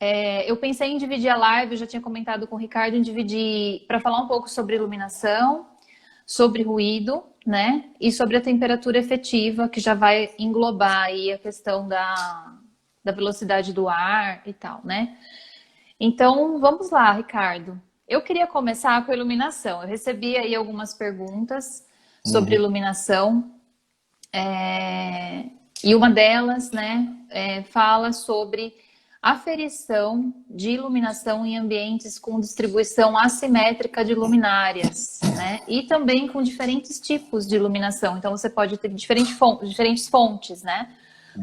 Eu pensei em dividir a live, eu já tinha comentado com o Ricardo, em dividir para falar um pouco sobre iluminação, sobre ruído, né? E sobre a temperatura efetiva, que já vai englobar aí a questão da velocidade do ar e tal, né? Então, vamos lá, Ricardo. Eu queria começar com a iluminação. Eu recebi aí algumas perguntas sobre Uhum. iluminação. E uma delas, né, fala sobre aferição de iluminação em ambientes com distribuição assimétrica de luminárias, né? E também com diferentes tipos de iluminação. Então, você pode ter diferentes fontes, né?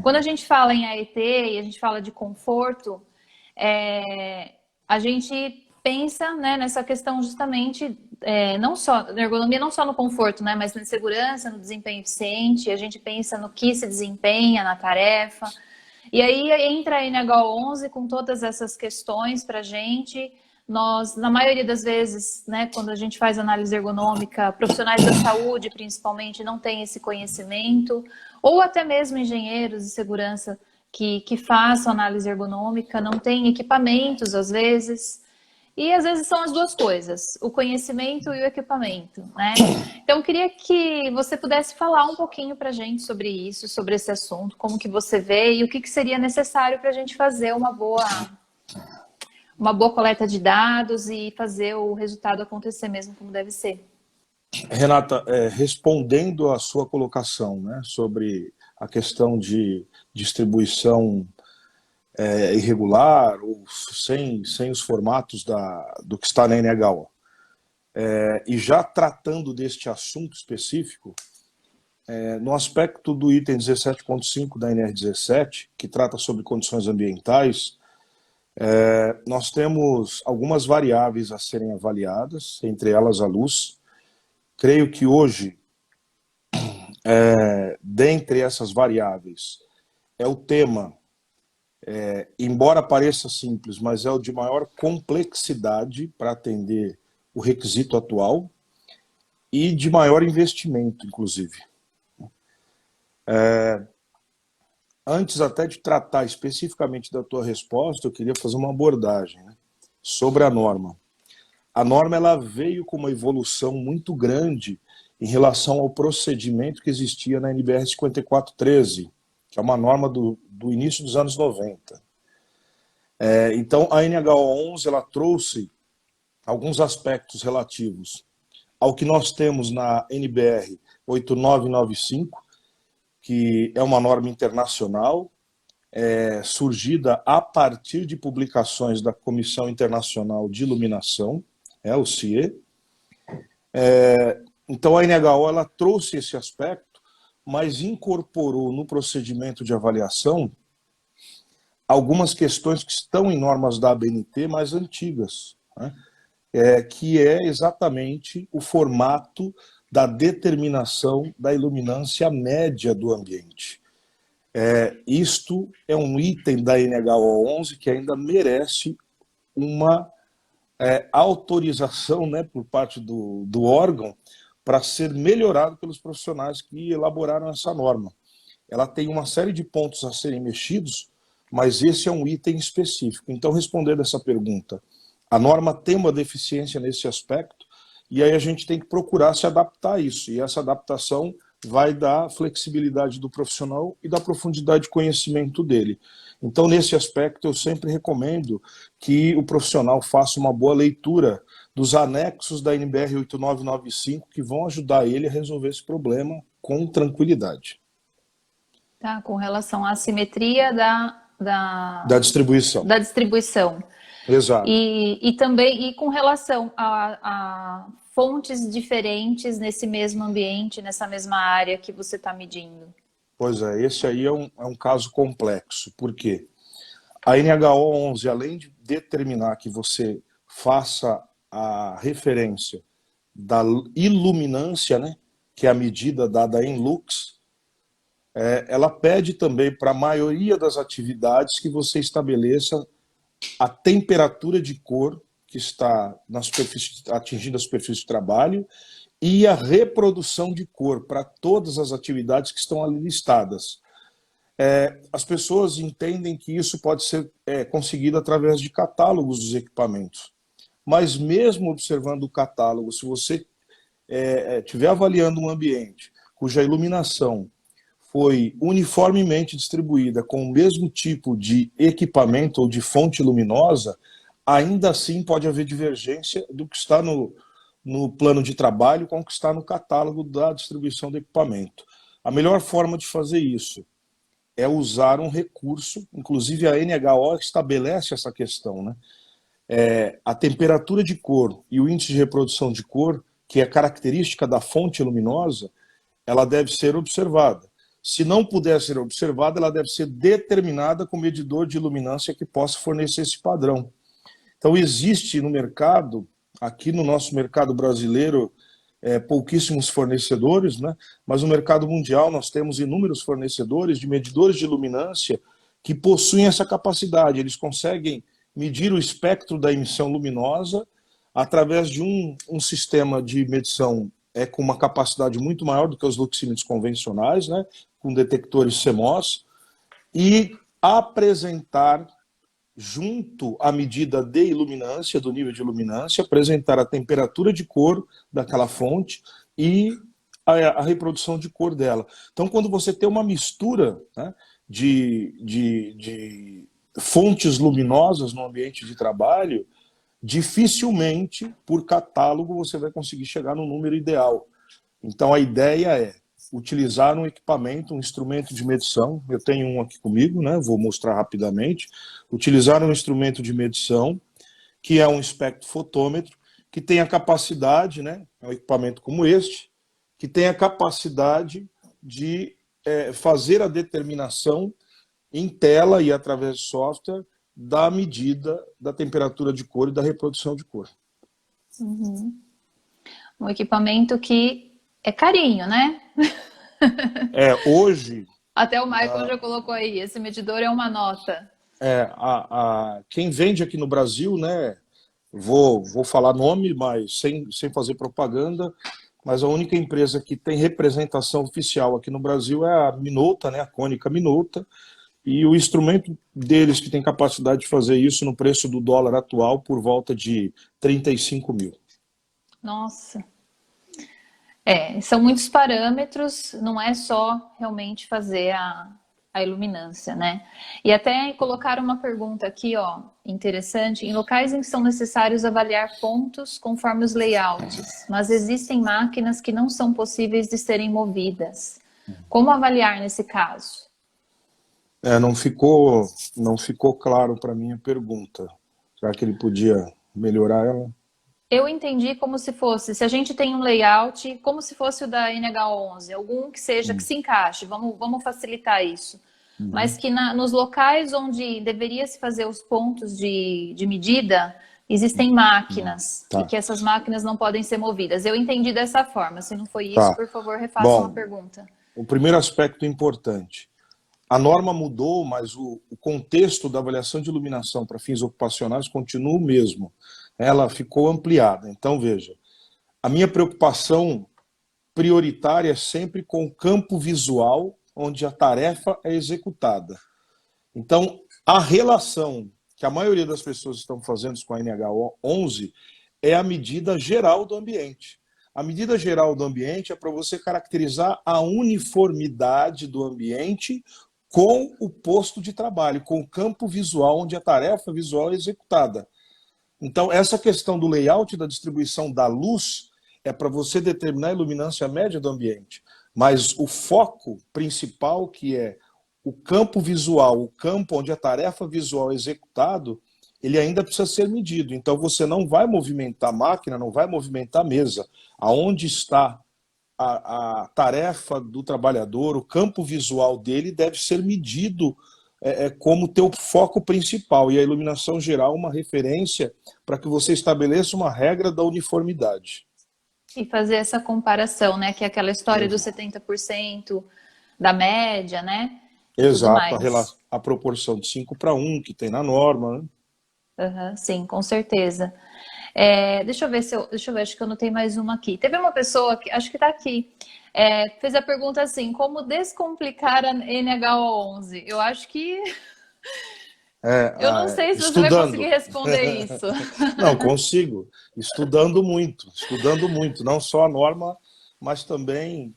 Quando a gente fala em AET e a gente fala de conforto, a gente pensa, né, nessa questão justamente, não só na ergonomia, não só no conforto, né, mas na segurança, no desempenho eficiente. A gente pensa no que se desempenha na tarefa. E aí entra a NH11 com todas essas questões para a gente. Nós, na maioria das vezes, né, quando a gente faz análise ergonômica, profissionais da saúde, principalmente, não têm esse conhecimento, ou até mesmo engenheiros de segurança que façam análise ergonômica, não têm equipamentos, às vezes. E às vezes são as duas coisas, o conhecimento e o equipamento, né? Então, eu queria que você pudesse falar um pouquinho para a gente sobre isso, sobre esse assunto, como que você vê e o que que seria necessário para a gente fazer uma boa coleta de dados e fazer o resultado acontecer mesmo como deve ser. Renata, respondendo à sua colocação, né, sobre a questão de distribuição irregular ou sem os formatos do que está na NHO, e já tratando deste assunto específico, no aspecto do item 17.5 da NR17, que trata sobre condições ambientais, nós temos algumas variáveis a serem avaliadas, entre elas a luz. Creio que hoje, dentre essas variáveis, é o tema, embora pareça simples, mas é o de maior complexidade para atender o requisito atual e de maior investimento, inclusive. Antes até de tratar especificamente da tua resposta, eu queria fazer uma abordagem, né, sobre a norma. A norma ela veio com uma evolução muito grande em relação ao procedimento que existia na NBR 5413, que é uma norma do início dos anos 90. Então, a NH11 ela trouxe alguns aspectos relativos ao que nós temos na NBR 8995, que é uma norma internacional, surgida a partir de publicações da Comissão Internacional de Iluminação, o CIE. Então, a NHO ela trouxe esse aspecto, mas incorporou no procedimento de avaliação algumas questões que estão em normas da ABNT mais antigas, né? Que é exatamente o formato da determinação da iluminância média do ambiente. Isto é um item da NHO 11 que ainda merece uma autorização, né, por parte do órgão para ser melhorado pelos profissionais que elaboraram essa norma. Ela tem uma série de pontos a serem mexidos, mas esse é um item específico. Então, respondendo essa pergunta, a norma tem uma deficiência nesse aspecto, e aí a gente tem que procurar se adaptar a isso, e essa adaptação vai da flexibilidade do profissional e da profundidade de conhecimento dele. Então, nesse aspecto, eu sempre recomendo que o profissional faça uma boa leitura dos anexos da NBR 8995, que vão ajudar ele a resolver esse problema com tranquilidade. Tá? Com relação à assimetria Da distribuição. da distribuição. Exato. E também com relação a fontes diferentes nesse mesmo ambiente, nessa mesma área que você está medindo. Pois é, esse aí é um caso complexo. Por quê? A NHO 11, além de determinar que você faça a referência da iluminância, né, que é a medida dada em lux, ela pede também para a maioria das atividades que você estabeleça a temperatura de cor que está atingindo a superfície de trabalho e a reprodução de cor para todas as atividades que estão ali listadas. As pessoas entendem que isso pode ser conseguido através de catálogos dos equipamentos. Mas mesmo observando o catálogo, se você estiver avaliando um ambiente cuja iluminação foi uniformemente distribuída com o mesmo tipo de equipamento ou de fonte luminosa, ainda assim pode haver divergência do que está no plano de trabalho com o que está no catálogo da distribuição do equipamento. A melhor forma de fazer isso é usar um recurso, inclusive a NHO estabelece essa questão, né? A temperatura de cor e o índice de reprodução de cor, que é característica da fonte luminosa, ela deve ser observada. Se não puder ser observada, ela deve ser determinada com medidor de iluminância que possa fornecer esse padrão. Então, existe no mercado, aqui no nosso mercado brasileiro, pouquíssimos fornecedores, né? Mas no mercado mundial nós temos inúmeros fornecedores de medidores de iluminância que possuem essa capacidade. Eles conseguem medir o espectro da emissão luminosa através de um sistema de medição com uma capacidade muito maior do que os luxímetros convencionais, né? Com detectores CMOS, e apresentar junto à medida de iluminância, do nível de iluminância, apresentar a temperatura de cor daquela fonte e a reprodução de cor dela. Então, quando você tem uma mistura, né, de fontes luminosas no ambiente de trabalho, dificilmente, por catálogo, você vai conseguir chegar no número ideal. Então, a ideia é utilizar um equipamento, um instrumento de medição. Eu tenho um aqui comigo, né? Vou mostrar rapidamente. Utilizar um instrumento de medição, que é um espectrofotômetro, que tem a capacidade, né? É um equipamento como este, que tem a capacidade de fazer a determinação em tela e através de software da medida da temperatura de cor e da reprodução de cor. Uhum. Um equipamento que é carinho, né? Hoje... Até o Michael já colocou aí, esse medidor é uma nota. Quem vende aqui no Brasil, né? Vou falar nome, mas sem fazer propaganda, mas a única empresa que tem representação oficial aqui no Brasil é a Minolta, né? A Cônica Minolta, e o instrumento deles que tem capacidade de fazer isso no preço do dólar atual por volta de 35 mil. Nossa. São muitos parâmetros, não é só realmente fazer a iluminância, né? E até colocaram uma pergunta aqui, ó, interessante. Em locais em que são necessários avaliar pontos conforme os layouts, mas existem máquinas que não são possíveis de serem movidas. Como avaliar nesse caso? Não ficou claro para mim a pergunta. Será que ele podia melhorar ela? Eu entendi como se fosse, se a gente tem um layout, como se fosse o da NH11, algum que seja, que se encaixe, vamos facilitar isso. Mas que nos locais onde deveria se fazer os pontos de medida, existem máquinas, e que essas máquinas não podem ser movidas. Eu entendi dessa forma, se não foi isso, por favor, refaça uma pergunta. O primeiro aspecto importante, a norma mudou, mas o contexto da avaliação de iluminação para fins ocupacionais continua o mesmo. Ela ficou ampliada. Então, veja, a minha preocupação prioritária é sempre com o campo visual onde a tarefa é executada. Então, a relação que a maioria das pessoas estão fazendo com a NH11 é a medida geral do ambiente. A medida geral do ambiente é para você caracterizar a uniformidade do ambiente com o posto de trabalho, com o campo visual onde a tarefa visual é executada. Então, essa questão do layout da distribuição da luz é para você determinar a iluminância média do ambiente. Mas o foco principal, que é o campo visual, o campo onde a tarefa visual é executado, ele ainda precisa ser medido. Então, você não vai movimentar a máquina, não vai movimentar a mesa. Aonde está a tarefa do trabalhador, o campo visual dele deve ser medido como teu foco principal, e a iluminação geral uma referência para que você estabeleça uma regra da uniformidade. E fazer essa comparação, né? Que é aquela história dos 70% da média, né? Exato, a proporção de 5:1 que tem na norma, né? Sim, com certeza. Deixa eu ver acho que eu anotei mais uma aqui. Teve uma pessoa que acho que está aqui. Fez a pergunta assim: como descomplicar a NHO11? Eu acho que eu não sei se você vai conseguir Estudando. responder isso. Não, consigo. Estudando muito, não só a norma, mas também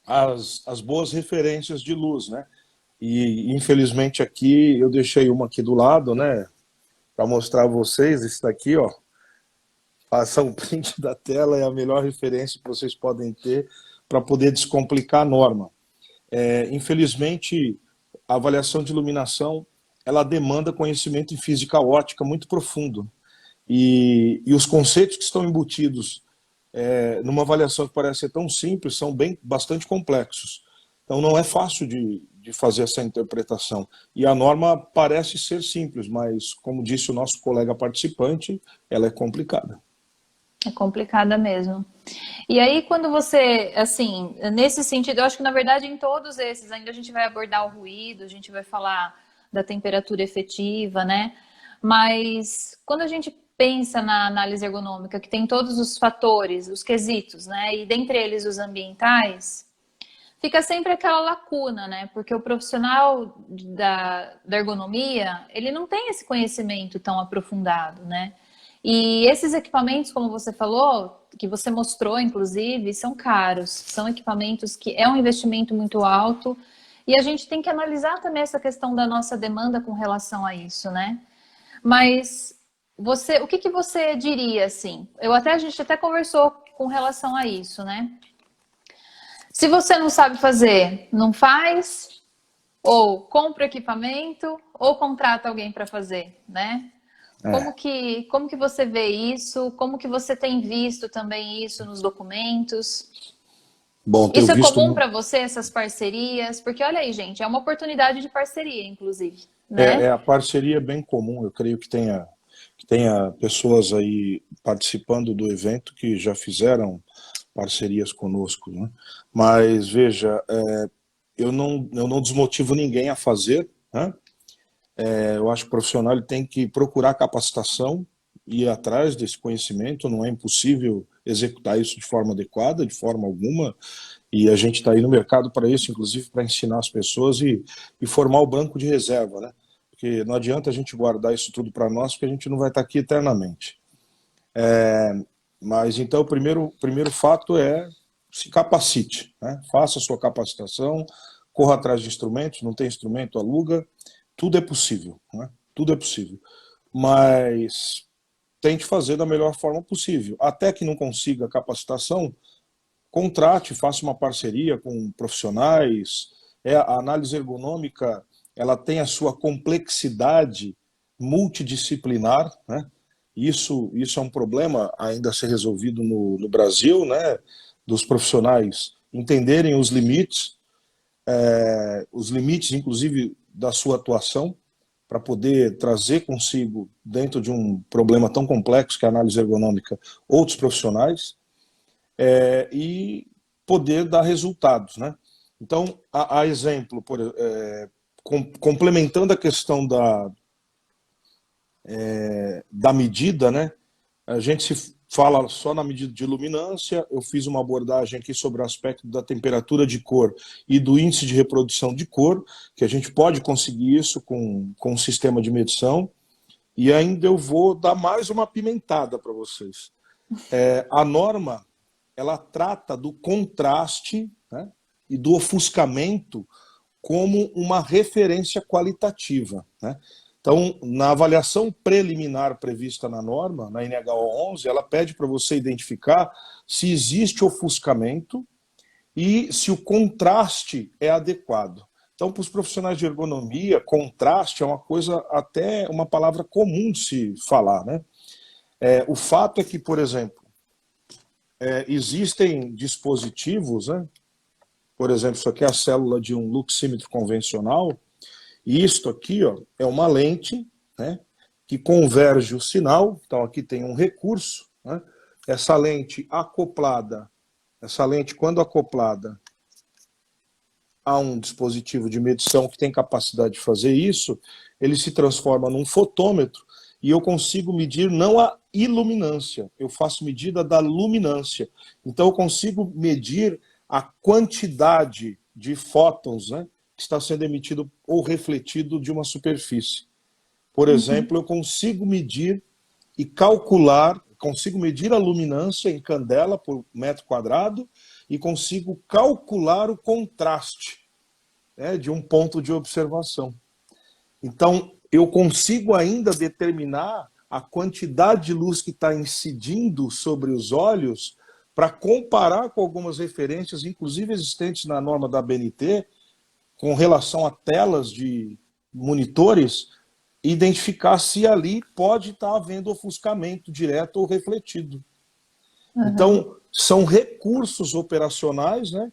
as boas referências de luz, né? E infelizmente aqui eu deixei uma aqui do lado, né? Para mostrar a vocês, isso daqui, ó. Faça um print da tela, é a melhor referência que vocês podem ter para poder descomplicar a norma. Infelizmente, a avaliação de iluminação ela demanda conhecimento em física óptica muito profundo. E os conceitos que estão embutidos numa avaliação que parece ser tão simples são bastante complexos. Então não é fácil de fazer essa interpretação. E a norma parece ser simples, mas, como disse o nosso colega participante, ela é complicada. É complicada mesmo. E aí, quando você, assim, nesse sentido, eu acho que na verdade em todos esses, ainda a gente vai abordar o ruído, a gente vai falar da temperatura efetiva, né? Mas quando a gente pensa na análise ergonômica, que tem todos os fatores, os quesitos, né? E dentre eles os ambientais, fica sempre aquela lacuna, né? Porque o profissional da ergonomia, ele não tem esse conhecimento tão aprofundado, né? E esses equipamentos, como você falou, que você mostrou, inclusive, são caros. São equipamentos que é um investimento muito alto. E a gente tem que analisar também essa questão da nossa demanda com relação a isso, né? Mas o que você diria, assim? A gente até conversou com relação a isso, né? Se você não sabe fazer, não faz, ou compra o equipamento, ou contrata alguém para fazer, né? Como que você vê isso? Como que você tem visto também isso nos documentos? Bom, tenho Isso é visto. comum para você, essas parcerias? Porque olha aí, gente, é uma oportunidade de parceria, inclusive, A né? parceria é bem comum. Eu creio que tenha pessoas aí participando do evento que já fizeram parcerias conosco, né? Mas veja, eu não desmotivo ninguém a fazer, né? Eu acho que o profissional ele tem que procurar capacitação e ir atrás desse conhecimento. Não é impossível executar isso de forma adequada, de forma alguma. E a gente está aí no mercado para isso, inclusive para ensinar as pessoas e formar o banco de reserva, né? Porque não adianta a gente guardar isso tudo para nós, porque a gente não vai estar aqui eternamente. Mas então o primeiro fato é se capacite, né? Faça a sua capacitação, corra atrás de instrumentos, não tem instrumento, aluga, tudo é possível, né? Tudo é possível. Mas tente fazer da melhor forma possível. Até que não consiga capacitação, contrate, faça uma parceria com profissionais. A análise ergonômica ela tem a sua complexidade multidisciplinar, né? Isso é um problema ainda a ser resolvido no Brasil, né? Dos profissionais entenderem os limites, inclusive, da sua atuação, para poder trazer consigo, dentro de um problema tão complexo que é a análise ergonômica, outros profissionais, e poder dar resultados, né? Então, a exemplo, complementando a questão da medida, né? A gente se fala só na medida de luminância. Eu fiz uma abordagem aqui sobre o aspecto da temperatura de cor e do índice de reprodução de cor, que a gente pode conseguir isso com um sistema de medição. E ainda eu vou dar mais uma pimentada para vocês. A norma ela trata do contraste, né, e do ofuscamento como uma referência qualitativa, né? Então, na avaliação preliminar prevista na norma, na NHO11, ela pede para você identificar se existe ofuscamento e se o contraste é adequado. Então, para os profissionais de ergonomia, contraste é uma coisa, até uma palavra comum de se falar, né? O fato é que, por exemplo, existem dispositivos, né? Por exemplo, isso aqui é a célula de um luxímetro convencional, e isto aqui, ó, é uma lente, né, que converge o sinal. Então aqui tem um recurso, né? Essa lente quando acoplada a um dispositivo de medição que tem capacidade de fazer isso, ele se transforma num fotômetro e eu consigo medir não iluminância, eu faço medida da luminância. Então eu consigo medir a quantidade de fótons, né, que está sendo emitido ou refletido de uma superfície. Por exemplo, eu consigo medir e calcular, consigo medir a luminância em candela por metro quadrado e consigo calcular o contraste, né, de um ponto de observação. Então, eu consigo ainda determinar a quantidade de luz que está incidindo sobre os olhos para comparar com algumas referências, inclusive existentes na norma da ABNT, com relação a telas de monitores, identificar se ali pode estar havendo ofuscamento direto ou refletido. Então, são recursos operacionais, né,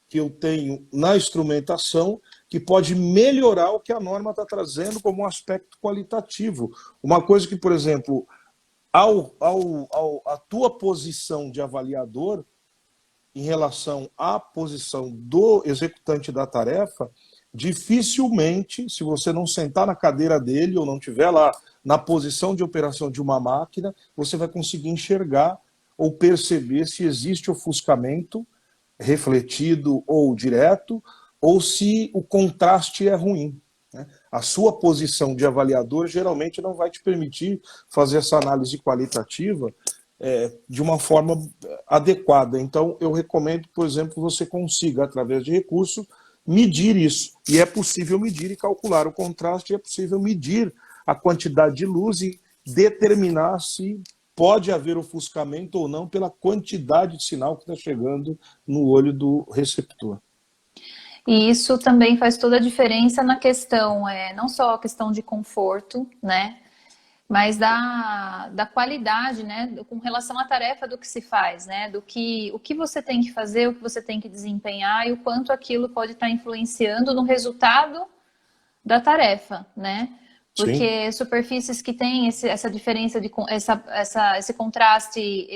que eu tenho na instrumentação que pode melhorar o que a norma está trazendo como um aspecto qualitativo. Uma coisa que, por exemplo, a tua posição de avaliador em relação à posição do executante da tarefa, dificilmente, se você não sentar na cadeira dele ou não estiver lá na posição de operação de uma máquina, você vai conseguir enxergar ou perceber se existe ofuscamento refletido ou direto, ou se o contraste é ruim. A sua posição de avaliador geralmente não vai te permitir fazer essa análise qualitativa de uma forma adequada. Então, eu recomendo, por exemplo, que você consiga, através de recursos, medir isso. E é possível medir e calcular o contraste, é possível medir a quantidade de luz e determinar se pode haver ofuscamento ou não pela quantidade de sinal que está chegando no olho do receptor. E isso também faz toda a diferença na questão, não só a questão de conforto, né? Mas da qualidade, né? Com relação à tarefa do que se faz, né? O que você tem que fazer, o que você tem que desempenhar e o quanto aquilo pode estar influenciando no resultado da tarefa, né? Porque superfícies que têm essa diferença, esse contraste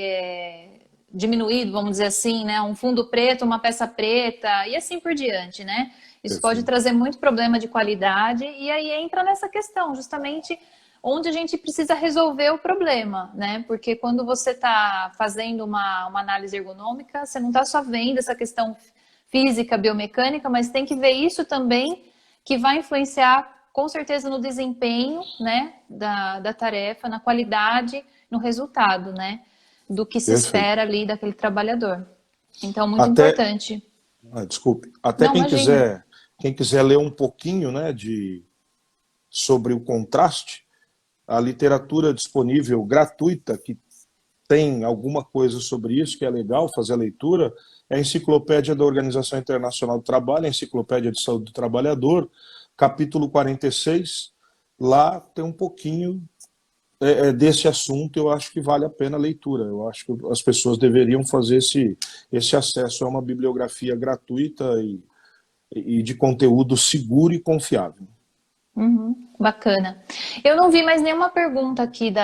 diminuído, vamos dizer assim, né? Um fundo preto, uma peça preta e assim por diante, né? Isso pode trazer muito problema de qualidade e aí entra nessa questão, justamente onde a gente precisa resolver o problema, né? Porque quando você está fazendo uma análise ergonômica, você não está só vendo essa questão física, biomecânica, mas tem que ver isso também que vai influenciar com certeza no desempenho, né, da tarefa, na qualidade, no resultado, né, do que se espera ali daquele trabalhador. Então, muito importante. Desculpe. Até quem quiser ler um pouquinho, né, sobre o contraste, a literatura disponível gratuita, que tem alguma coisa sobre isso, que é legal fazer a leitura, é a Enciclopédia da Organização Internacional do Trabalho, a Enciclopédia de Saúde do Trabalhador, capítulo 46, lá tem um pouquinho desse assunto, eu acho que vale a pena a leitura. Eu acho que as pessoas deveriam fazer esse acesso a uma bibliografia gratuita e de conteúdo seguro e confiável. Bacana. Eu não vi mais nenhuma pergunta aqui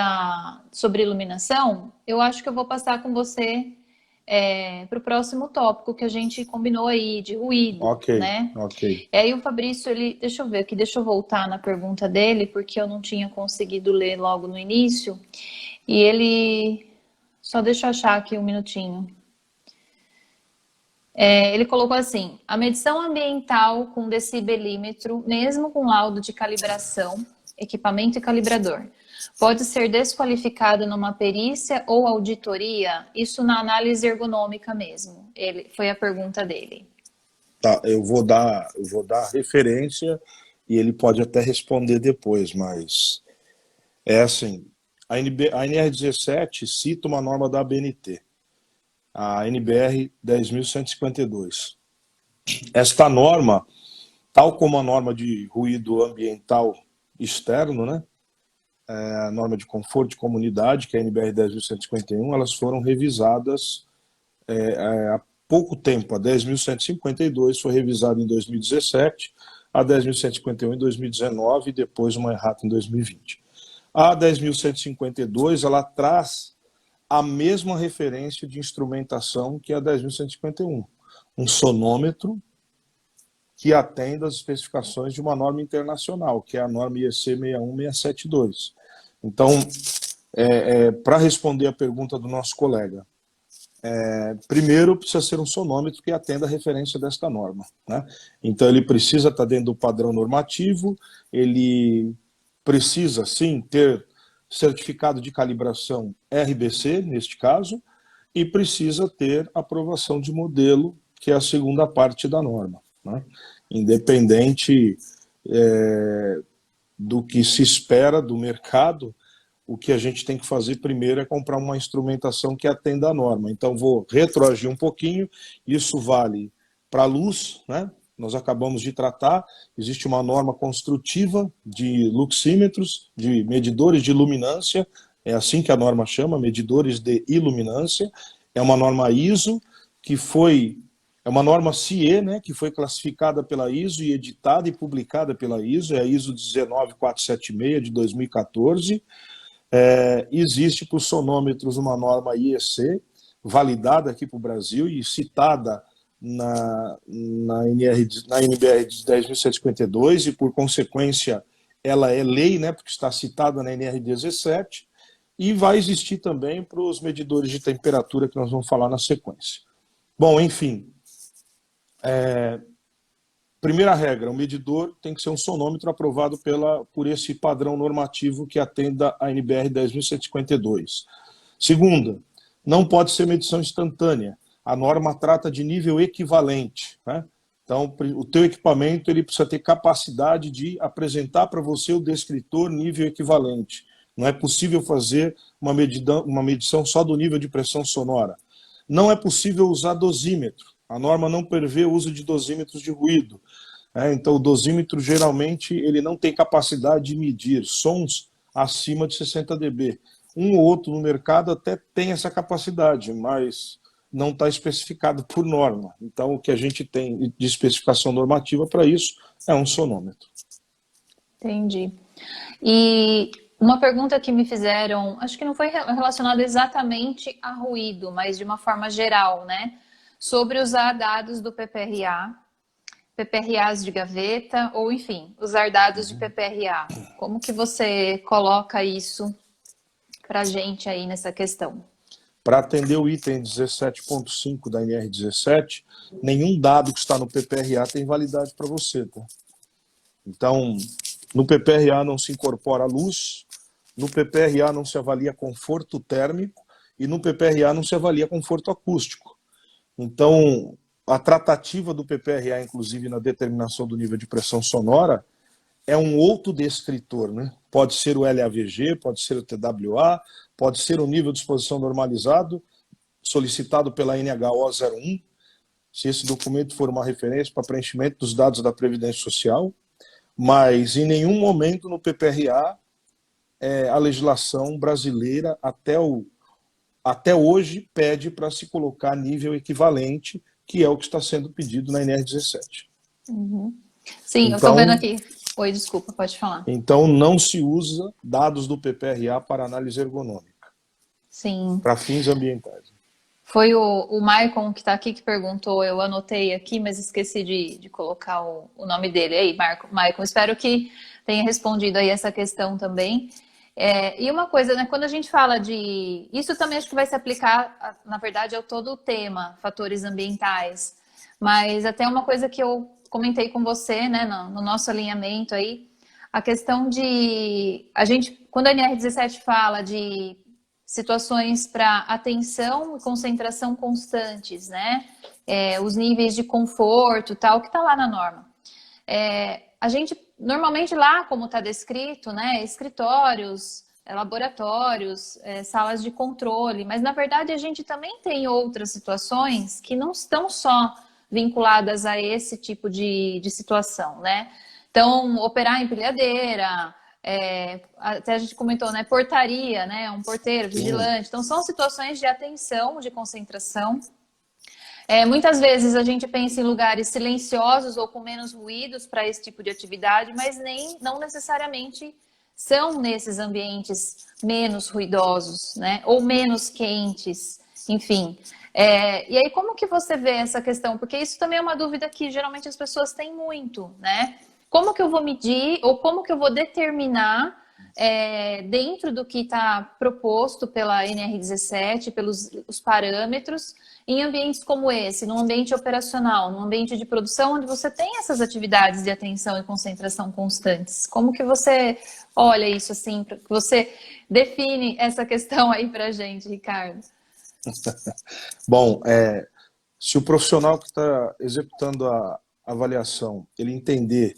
sobre iluminação. Eu acho que eu vou passar com você para o próximo tópico que a gente combinou aí, de ruído, né? Ok. E aí o Fabrício, deixa eu ver aqui, deixa eu voltar na pergunta dele, porque eu não tinha conseguido ler logo no início. E ele, só deixa eu achar aqui um minutinho. Ele colocou assim: a medição ambiental com decibelímetro, mesmo com laudo de calibração, equipamento e calibrador, pode ser desqualificada numa perícia ou auditoria? Isso na análise ergonômica mesmo. Foi a pergunta dele. Tá, eu vou dar referência e ele pode até responder depois, mas é assim, a NR17 cita uma norma da ABNT, a NBR 10.152. Esta norma, tal como a norma de ruído ambiental externo, né, a norma de conforto de comunidade, que é a NBR 10.151, elas foram revisadas há pouco tempo. A 10.152 foi revisada em 2017, a 10.151 em 2019 e depois uma errata em 2020. A 10.152 ela traz a mesma referência de instrumentação que a 10.151, um sonômetro que atende às especificações de uma norma internacional, que é a norma IEC 61672. Então, Para responder a pergunta do nosso colega, primeiro precisa ser um sonômetro que atenda a referência desta norma, né? Então ele precisa estar dentro do padrão normativo, ele precisa sim ter certificado de calibração RBC, neste caso, e precisa ter aprovação de modelo, que é a segunda parte da norma, né? Independente do que se espera do mercado, o que a gente tem que fazer primeiro é comprar uma instrumentação que atenda a norma. Então, vou retroagir um pouquinho, isso vale para a luz, né? Nós acabamos de tratar, existe uma norma construtiva de luxímetros, de medidores de luminância, é assim que a norma chama, medidores de iluminância, é uma norma ISO, é uma norma CIE, né, que foi classificada pela ISO e editada e publicada pela ISO, é a ISO 19476 de 2014. Existe para os sonômetros uma norma IEC, validada aqui para o Brasil e citada na NBR 10.152, e por consequência ela é lei, né, porque está citada na NR 17, e vai existir também para os medidores de temperatura que nós vamos falar na sequência. Bom, enfim, primeira regra, o medidor tem que ser um sonômetro aprovado por esse padrão normativo que atenda a NBR 10.152. Segunda, não pode ser medição instantânea. A norma trata de nível equivalente, né? Então, o teu equipamento ele precisa ter capacidade de apresentar para você o descritor nível equivalente. Não é possível fazer uma medição só do nível de pressão sonora. Não é possível usar dosímetro. A norma não prevê o uso de dosímetros de ruído. Então, o dosímetro, geralmente, ele não tem capacidade de medir sons acima de 60 dB. Um ou outro no mercado até tem essa capacidade, mas não está especificado por norma. Então, o que a gente tem de especificação normativa para isso é um sonômetro. Entendi. E uma pergunta que me fizeram, acho que não foi relacionada exatamente a ruído, mas de uma forma geral, né? Sobre usar dados do PPRA, PPRAs de gaveta, ou enfim, usar dados de PPRA. Como que você coloca isso para a gente aí nessa questão? Para atender o item 17.5 da NR17, nenhum dado que está no PPRA tem validade para você, tá? Então, no PPRA não se incorpora luz, no PPRA não se avalia conforto térmico e no PPRA não se avalia conforto acústico. Então, a tratativa do PPRA, inclusive na determinação do nível de pressão sonora, é um outro descritor, né? Pode ser o LAVG, pode ser o TWA, pode ser o nível de exposição normalizado, solicitado pela NHO 01, se esse documento for uma referência para preenchimento dos dados da Previdência Social, mas em nenhum momento no PPRA a legislação brasileira, até hoje, pede para se colocar nível equivalente, que é o que está sendo pedido na NR17. Uhum. Sim, então, eu estou vendo aqui. Oi, desculpa, pode falar. Então, não se usa dados do PPRA para análise ergonômica. Sim. Para fins ambientais. Foi o Maicon que está aqui que perguntou, eu anotei aqui, mas esqueci de colocar o nome dele. Aí, Maicon, espero que tenha respondido aí essa questão também. E uma coisa, né, quando a gente fala de... Isso também acho que vai se aplicar, na verdade, ao todo o tema, fatores ambientais. Mas até uma coisa que eu comentei com você, né, no nosso alinhamento aí, a questão de... quando a NR17 fala de situações para atenção e concentração constantes, né, os níveis de conforto, tal, que está lá na norma. A gente, normalmente lá, como está descrito, né, escritórios, laboratórios, salas de controle, mas na verdade a gente também tem outras situações que não estão só vinculadas a esse tipo de situação, né? Então, operar em empilhadeira, até a gente comentou, né, portaria, né, um porteiro, vigilante, então são situações de atenção, de concentração. Muitas vezes a gente pensa em lugares silenciosos ou com menos ruídos para esse tipo de atividade, mas não necessariamente são nesses ambientes menos ruidosos, né? Ou menos quentes, enfim. E aí, como que você vê essa questão? Porque isso também é uma dúvida que geralmente as pessoas têm muito, né? Como que eu vou medir ou como que eu vou determinar dentro do que está proposto pela NR17, pelos os parâmetros, em ambientes como esse, num ambiente operacional, num ambiente de produção, onde você tem essas atividades de atenção e concentração constantes? Como que você olha isso assim, que você define essa questão aí para a gente, Ricardo? Bom, se o profissional que está executando a avaliação, ele entender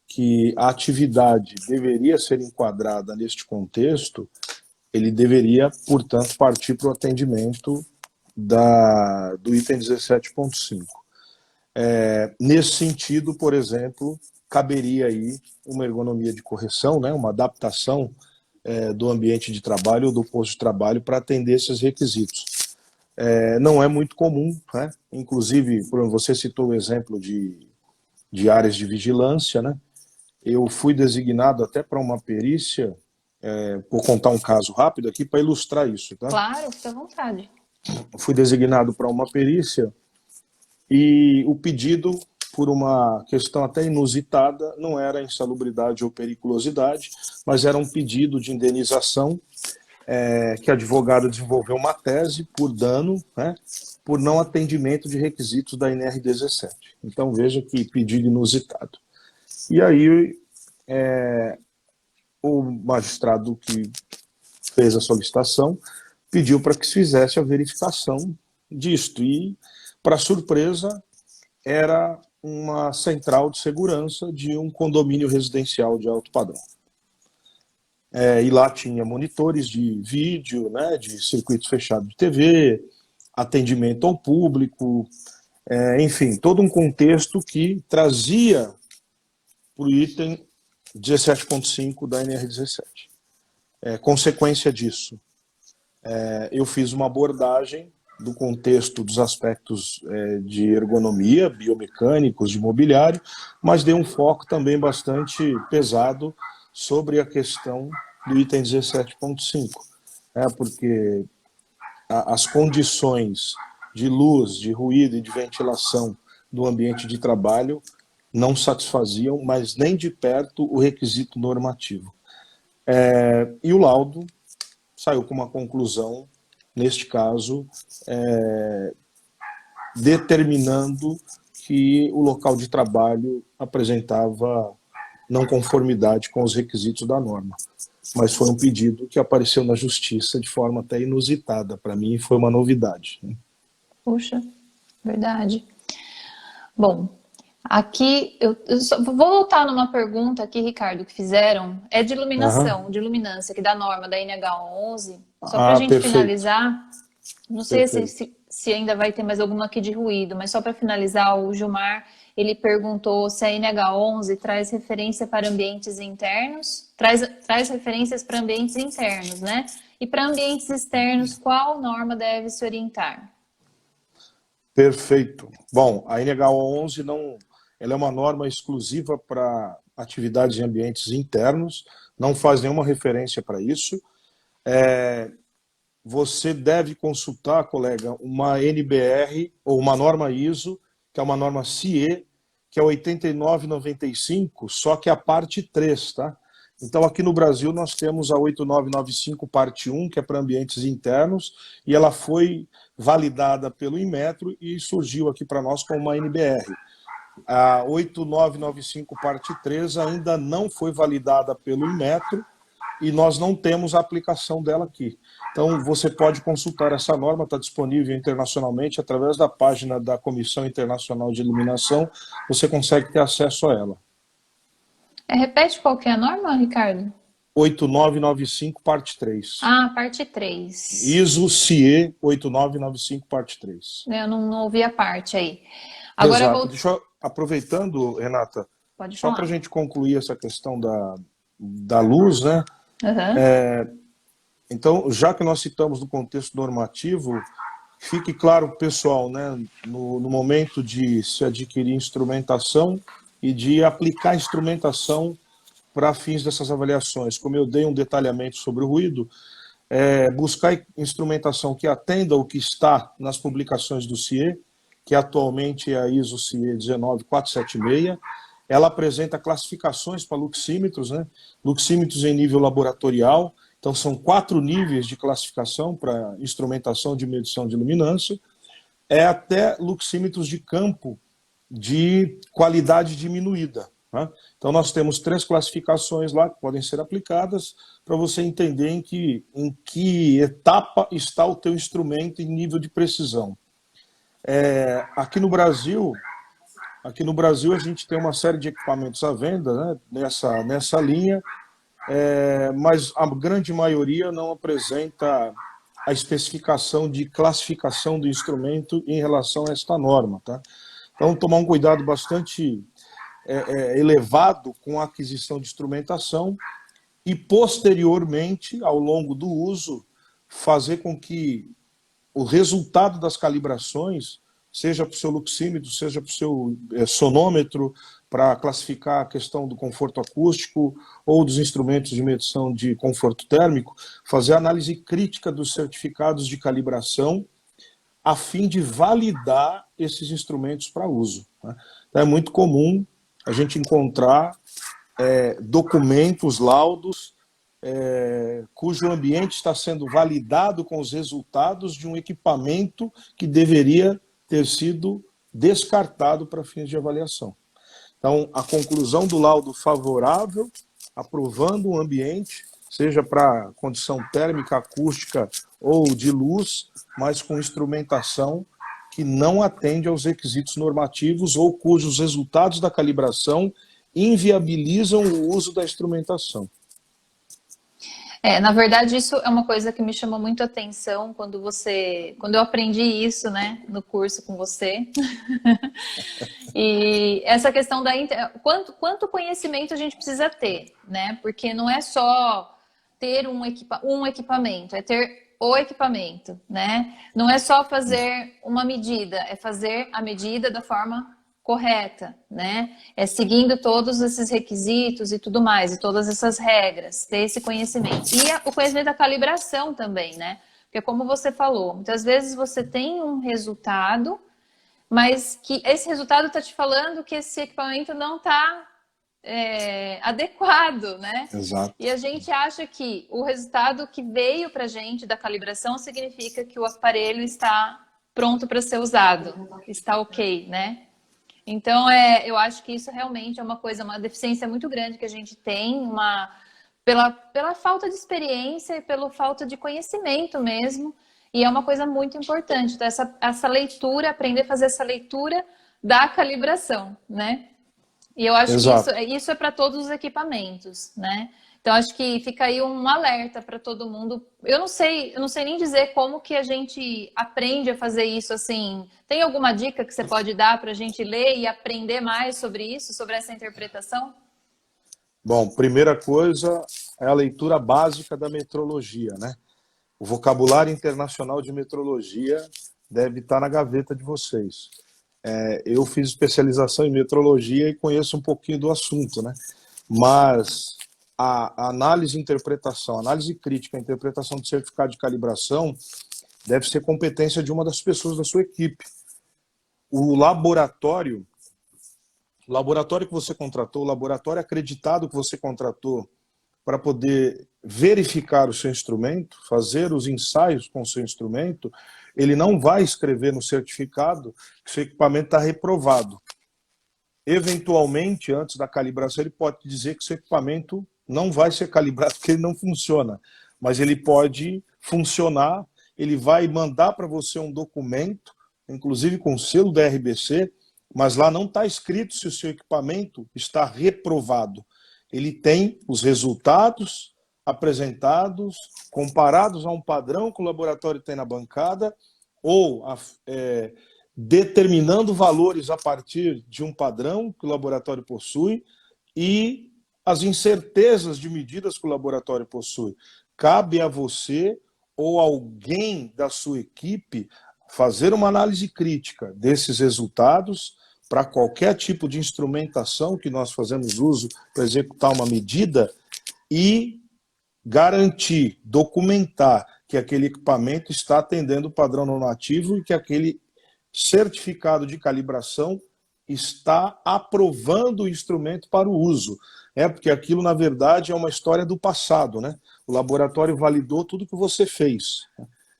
que a atividade deveria ser enquadrada neste contexto, ele deveria, portanto, partir para o atendimento do item 17.5. Nesse sentido, por exemplo, caberia aí uma ergonomia de correção, né, uma adaptação do ambiente de trabalho ou do posto de trabalho para atender esses requisitos. Não é muito comum, né? Inclusive, você citou o exemplo de áreas de vigilância, né? Eu fui designado até para uma perícia, vou contar um caso rápido aqui para ilustrar isso, tá? Claro, fica à vontade. Fui designado para uma perícia e o pedido, por uma questão até inusitada, não era insalubridade ou periculosidade, mas era um pedido de indenização que a advogada desenvolveu uma tese por dano, né, por não atendimento de requisitos da NR17. Então veja que pedido inusitado. E aí o magistrado que fez a solicitação pediu para que se fizesse a verificação disto. E, para surpresa, era uma central de segurança de um condomínio residencial de alto padrão. E lá tinha monitores de vídeo, né, de circuitos fechados de TV, atendimento ao público, enfim, todo um contexto que trazia para o item 17.5 da NR17. Consequência disso, eu fiz uma abordagem do contexto dos aspectos de ergonomia, biomecânicos, de mobiliário, mas dei um foco também bastante pesado sobre a questão do item 17.5, porque as condições de luz, de ruído e de ventilação do ambiente de trabalho não satisfaziam, mas nem de perto, o requisito normativo. E o laudo saiu com uma conclusão, neste caso, determinando que o local de trabalho apresentava não conformidade com os requisitos da norma. Mas foi um pedido que apareceu na justiça de forma até inusitada. Para mim, foi uma novidade. Puxa, verdade. Bom, aqui, eu só vou voltar numa pergunta aqui, Ricardo, que fizeram, de iluminação, de luminância, que da norma da NH11, só para a gente perfeito. finalizar, não sei Perfeito. se ainda vai ter mais alguma aqui de ruído, mas só para finalizar, o Gilmar, ele perguntou se a NH11 traz referência para ambientes internos, traz referências para ambientes internos, né? E para ambientes externos, qual norma deve se orientar? Perfeito. Bom, a NH11 ela é uma norma exclusiva para atividades em ambientes internos, não faz nenhuma referência para isso. Você deve consultar, colega, uma NBR ou uma norma ISO, que é uma norma CIE, que é 8995, só que é a parte 3, tá? Então, aqui no Brasil, nós temos a 8995, parte 1, que é para ambientes internos, e ela foi validada pelo Inmetro e surgiu aqui para nós como uma NBR. A 8995, parte 3, ainda não foi validada pelo Inmetro e nós não temos a aplicação dela aqui. Então, você pode consultar essa norma, está disponível internacionalmente, através da página da Comissão Internacional de Iluminação, você consegue ter acesso a ela. Repete qual que é a norma, Ricardo? 8995, parte 3. Parte 3. ISO CIE 8995, parte 3. Eu não ouvi a parte aí. Agora Exato. Aproveitando, Renata, pode só falar. para a gente concluir essa questão da luz, né? Então, já que nós citamos no contexto normativo, fique claro, pessoal, né, no momento de se adquirir instrumentação e de aplicar instrumentação para fins dessas avaliações. Como eu dei um detalhamento sobre o ruído, buscar instrumentação que atenda o que está nas publicações do CIE, que atualmente é a ISO CIE 19476, Ela apresenta classificações para luxímetros, né? Luxímetros em nível laboratorial. Então, são 4 níveis de classificação para instrumentação de medição de luminância. Até luxímetros de campo de qualidade diminuída, né? Então, nós temos 3 classificações lá que podem ser aplicadas para você entender em que etapa está o teu instrumento em nível de precisão. Aqui no Brasil a gente tem uma série de equipamentos à venda, né, nessa linha, mas a grande maioria não apresenta a especificação de classificação do instrumento em relação a esta norma, tá? Então, tomar um cuidado bastante elevado com a aquisição de instrumentação e, posteriormente, ao longo do uso, fazer com que o resultado das calibrações, seja para o seu luxímetro, seja para o seu sonômetro, para classificar a questão do conforto acústico ou dos instrumentos de medição de conforto térmico, fazer análise crítica dos certificados de calibração a fim de validar esses instrumentos para uso, né? Então, é muito comum a gente encontrar documentos, laudos, cujo ambiente está sendo validado com os resultados de um equipamento que deveria ter sido descartado para fins de avaliação. Então, a conclusão do laudo favorável, aprovando o ambiente, seja para condição térmica, acústica ou de luz, mas com instrumentação que não atende aos requisitos normativos ou cujos resultados da calibração inviabilizam o uso da instrumentação. Na verdade, isso é uma coisa que me chamou muito a atenção quando eu aprendi isso, né, no curso com você. E essa questão quanto conhecimento a gente precisa ter, né? Porque não é só ter um equipamento, é ter o equipamento, né? Não é só fazer uma medida, é fazer a medida da forma correta, né? Seguindo todos esses requisitos e tudo mais, e todas essas regras, ter esse conhecimento. E o conhecimento da calibração também, né? Porque como você falou, muitas vezes você tem um resultado, mas que esse resultado está te falando que esse equipamento não está adequado, né? Exato. E a gente acha que o resultado que veio para a gente da calibração significa que o aparelho está pronto para ser usado, está ok, né? Então, eu acho que isso realmente é uma deficiência muito grande que a gente tem, pela falta de experiência e pela falta de conhecimento mesmo, e é uma coisa muito importante. Então, essa leitura, aprender a fazer essa leitura da calibração, né? E eu acho Exato. que isso é para todos os equipamentos, né? Então, acho que fica aí um alerta para todo mundo. Eu não sei nem dizer como que a gente aprende a fazer isso, assim. Tem alguma dica que você pode dar para a gente ler e aprender mais sobre isso, sobre essa interpretação? Bom, primeira coisa é a leitura básica da metrologia, né? O vocabulário internacional de metrologia deve estar na gaveta de vocês. Eu fiz especialização em metrologia e conheço um pouquinho do assunto, né? Mas a análise e interpretação, análise crítica, a interpretação do certificado de calibração deve ser competência de uma das pessoas da sua equipe. O laboratório que você contratou, o laboratório acreditado que você contratou para poder verificar o seu instrumento, fazer os ensaios com o seu instrumento, ele não vai escrever no certificado que o seu equipamento está reprovado. Eventualmente, antes da calibração, ele pode dizer que o seu equipamento não vai ser calibrado porque ele não funciona, mas ele pode funcionar, ele vai mandar para você um documento, inclusive com o selo da RBC, mas lá não está escrito se o seu equipamento está reprovado. Ele tem os resultados apresentados, comparados a um padrão que o laboratório tem na bancada, ou determinando valores a partir de um padrão que o laboratório possui e as incertezas de medidas que o laboratório possui. Cabe a você ou alguém da sua equipe fazer uma análise crítica desses resultados para qualquer tipo de instrumentação que nós fazemos uso para executar uma medida e garantir, documentar que aquele equipamento está atendendo o padrão normativo e que aquele certificado de calibração está aprovando o instrumento para o uso. Porque aquilo, na verdade, é uma história do passado, né? O laboratório validou tudo que você fez.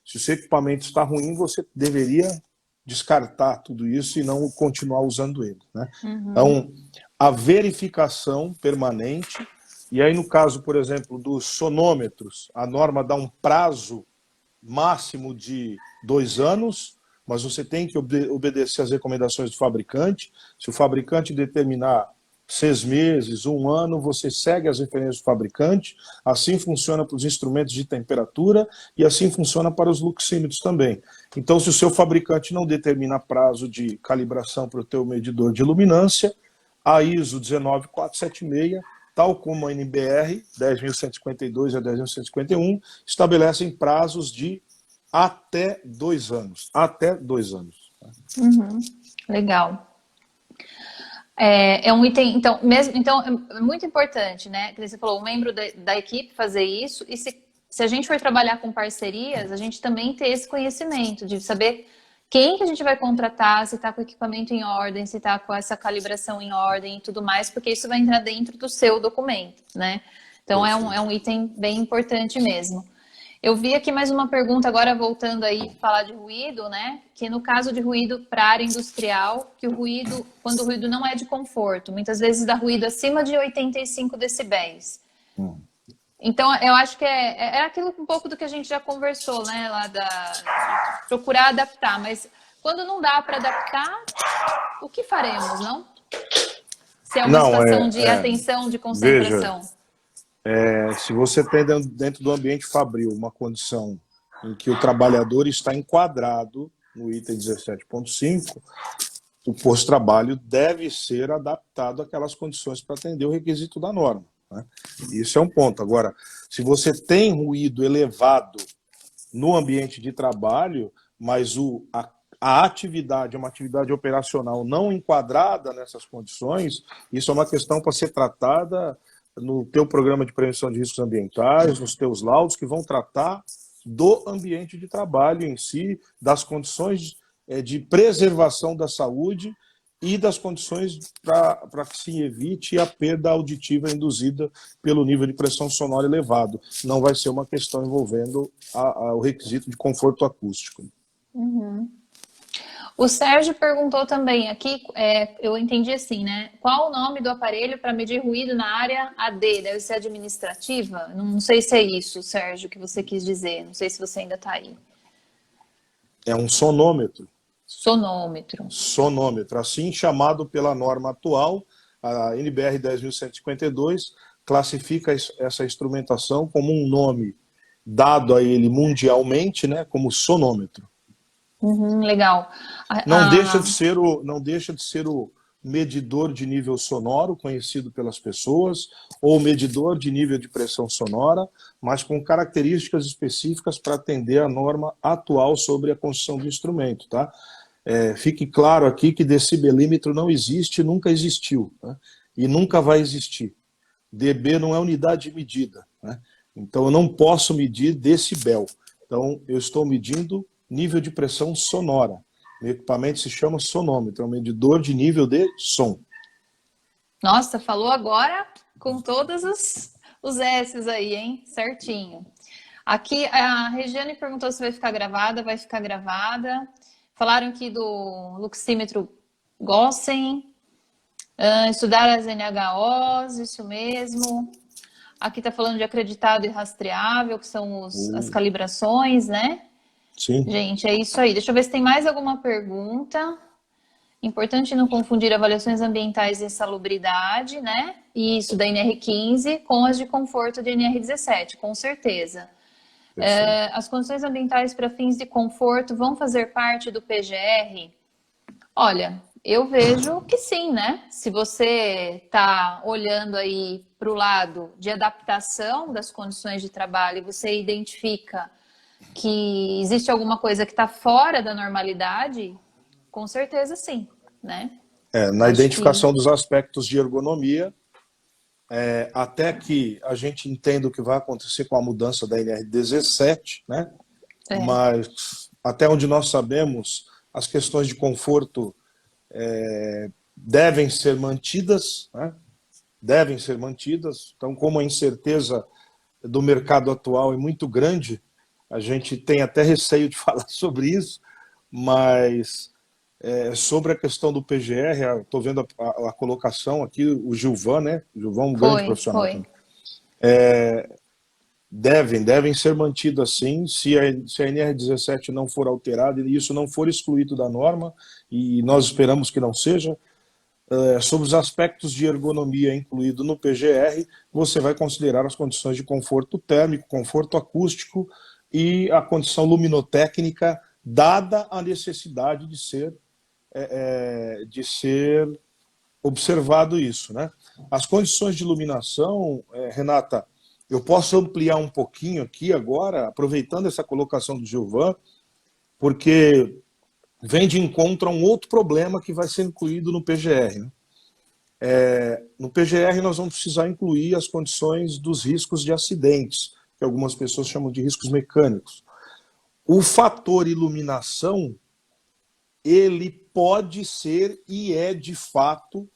Se o seu equipamento está ruim, você deveria descartar tudo isso e não continuar usando ele, né? Então, a verificação permanente, e aí no caso, por exemplo, dos sonômetros, a norma dá um prazo máximo de 2 anos, mas você tem que obedecer às recomendações do fabricante. Se o fabricante determinar 6 meses, 1 ano, você segue as referências do fabricante. Assim funciona para os instrumentos de temperatura e assim funciona para os luxímetros também. Então, se o seu fabricante não determina prazo de calibração para o teu medidor de luminância, a ISO 19476, tal como a NBR 10.152 a 10.151, estabelecem prazos de até 2 anos. Até 2 anos. Legal. É um item, então, é muito importante, né? Você falou, um membro da equipe fazer isso, e se a gente for trabalhar com parcerias, a gente também ter esse conhecimento de saber quem que a gente vai contratar, se está com o equipamento em ordem, se está com essa calibração em ordem e tudo mais, porque isso vai entrar dentro do seu documento, né? Então é um item bem importante mesmo. Eu vi aqui mais uma pergunta agora, voltando aí, falar de ruído, né? Que no caso de ruído para área industrial, que o ruído, quando o ruído não é de conforto, muitas vezes dá ruído acima de 85 decibéis. Então, eu acho que é aquilo um pouco do que a gente já conversou, né? Lá de procurar adaptar, mas quando não dá para adaptar, o que faremos, não? Se é uma situação de atenção, de concentração. Veja, se você tem dentro do ambiente fabril uma condição em que o trabalhador está enquadrado no item 17.5, o posto-trabalho deve ser adaptado àquelas condições para atender o requisito da norma, né? Isso é um ponto. Agora, se você tem ruído elevado no ambiente de trabalho, mas a atividade é uma atividade operacional não enquadrada nessas condições, isso é uma questão para ser tratada no teu programa de prevenção de riscos ambientais, nos teus laudos, que vão tratar do ambiente de trabalho em si, das condições de preservação da saúde e das condições para que se evite a perda auditiva induzida pelo nível de pressão sonora elevado. Não vai ser uma questão envolvendo o requisito de conforto acústico. O Sérgio perguntou também aqui, eu entendi assim, né? Qual o nome do aparelho para medir ruído na área AD? Deve ser administrativa? Não sei se é isso, Sérgio, que você quis dizer. Não sei se você ainda está aí. É um sonômetro. Sonômetro. Sonômetro, assim chamado pela norma atual, a NBR 10.152, classifica essa instrumentação como um nome dado a ele mundialmente, né, como sonômetro. Legal. Não deixa de ser o medidor de nível sonoro, conhecido pelas pessoas, ou medidor de nível de pressão sonora, mas com características específicas para atender a norma atual sobre a construção do instrumento, tá? Fique claro aqui que decibelímetro não existe, nunca existiu, né? E nunca vai existir. dB não é unidade de medida, né? Então eu não posso medir decibel. Então eu estou medindo nível de pressão sonora. O equipamento se chama sonômetro, é um medidor de nível de som. Nossa, falou agora com todos os S's aí, hein? Certinho. Aqui a Regiane perguntou se vai ficar gravada. Vai ficar gravada. Falaram aqui do luxímetro Gossen. Estudar as NHOs, isso mesmo. Aqui está falando de acreditado e rastreável, que são as calibrações, né? Sim. Gente, é isso aí. Deixa eu ver se tem mais alguma pergunta. Importante não confundir avaliações ambientais de insalubridade, né? E isso da NR15 com as de conforto de NR17, com certeza. As condições ambientais para fins de conforto vão fazer parte do PGR? Olha, eu vejo que sim, né? Se você está olhando aí para o lado de adaptação das condições de trabalho e você identifica que existe alguma coisa que está fora da normalidade, com certeza sim, né? Na identificação dos aspectos de ergonomia, até que a gente entenda o que vai acontecer com a mudança da NR17, né? Mas até onde nós sabemos, as questões de conforto devem ser mantidas, né? Devem ser mantidas. Então, como a incerteza do mercado atual é muito grande, a gente tem até receio de falar sobre isso, mas sobre a questão do PGR, estou vendo a colocação aqui, o Gilvan, né? O Gilvan é um grande profissional também. Devem ser mantidas sim, se a NR17 não for alterada e isso não for excluído da norma, e nós esperamos que não seja. Sobre os aspectos de ergonomia incluído no PGR, você vai considerar as condições de conforto térmico, conforto acústico e a condição luminotécnica, dada a necessidade de ser observado isso, né? As condições de iluminação, Renata, eu posso ampliar um pouquinho aqui agora, aproveitando essa colocação do Gilvan, porque vem de encontro a um outro problema que vai ser incluído no PGR. Né? No PGR nós vamos precisar incluir as condições dos riscos de acidentes, que algumas pessoas chamam de riscos mecânicos. O fator iluminação, ele pode ser e é de fato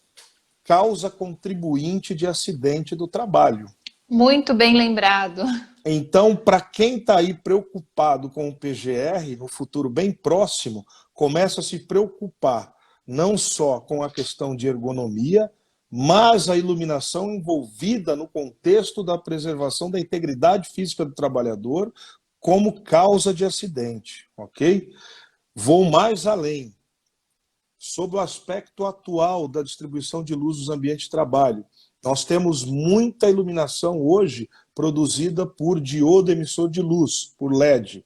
causa contribuinte de acidente do trabalho. Muito bem lembrado. Então, para quem está aí preocupado com o PGR, no futuro bem próximo, começa a se preocupar não só com a questão de ergonomia, mas a iluminação envolvida no contexto da preservação da integridade física do trabalhador como causa de acidente, ok? Vou mais além. Sobre o aspecto atual da distribuição de luz nos ambientes de trabalho, nós temos muita iluminação hoje produzida por diodo emissor de luz, por LED.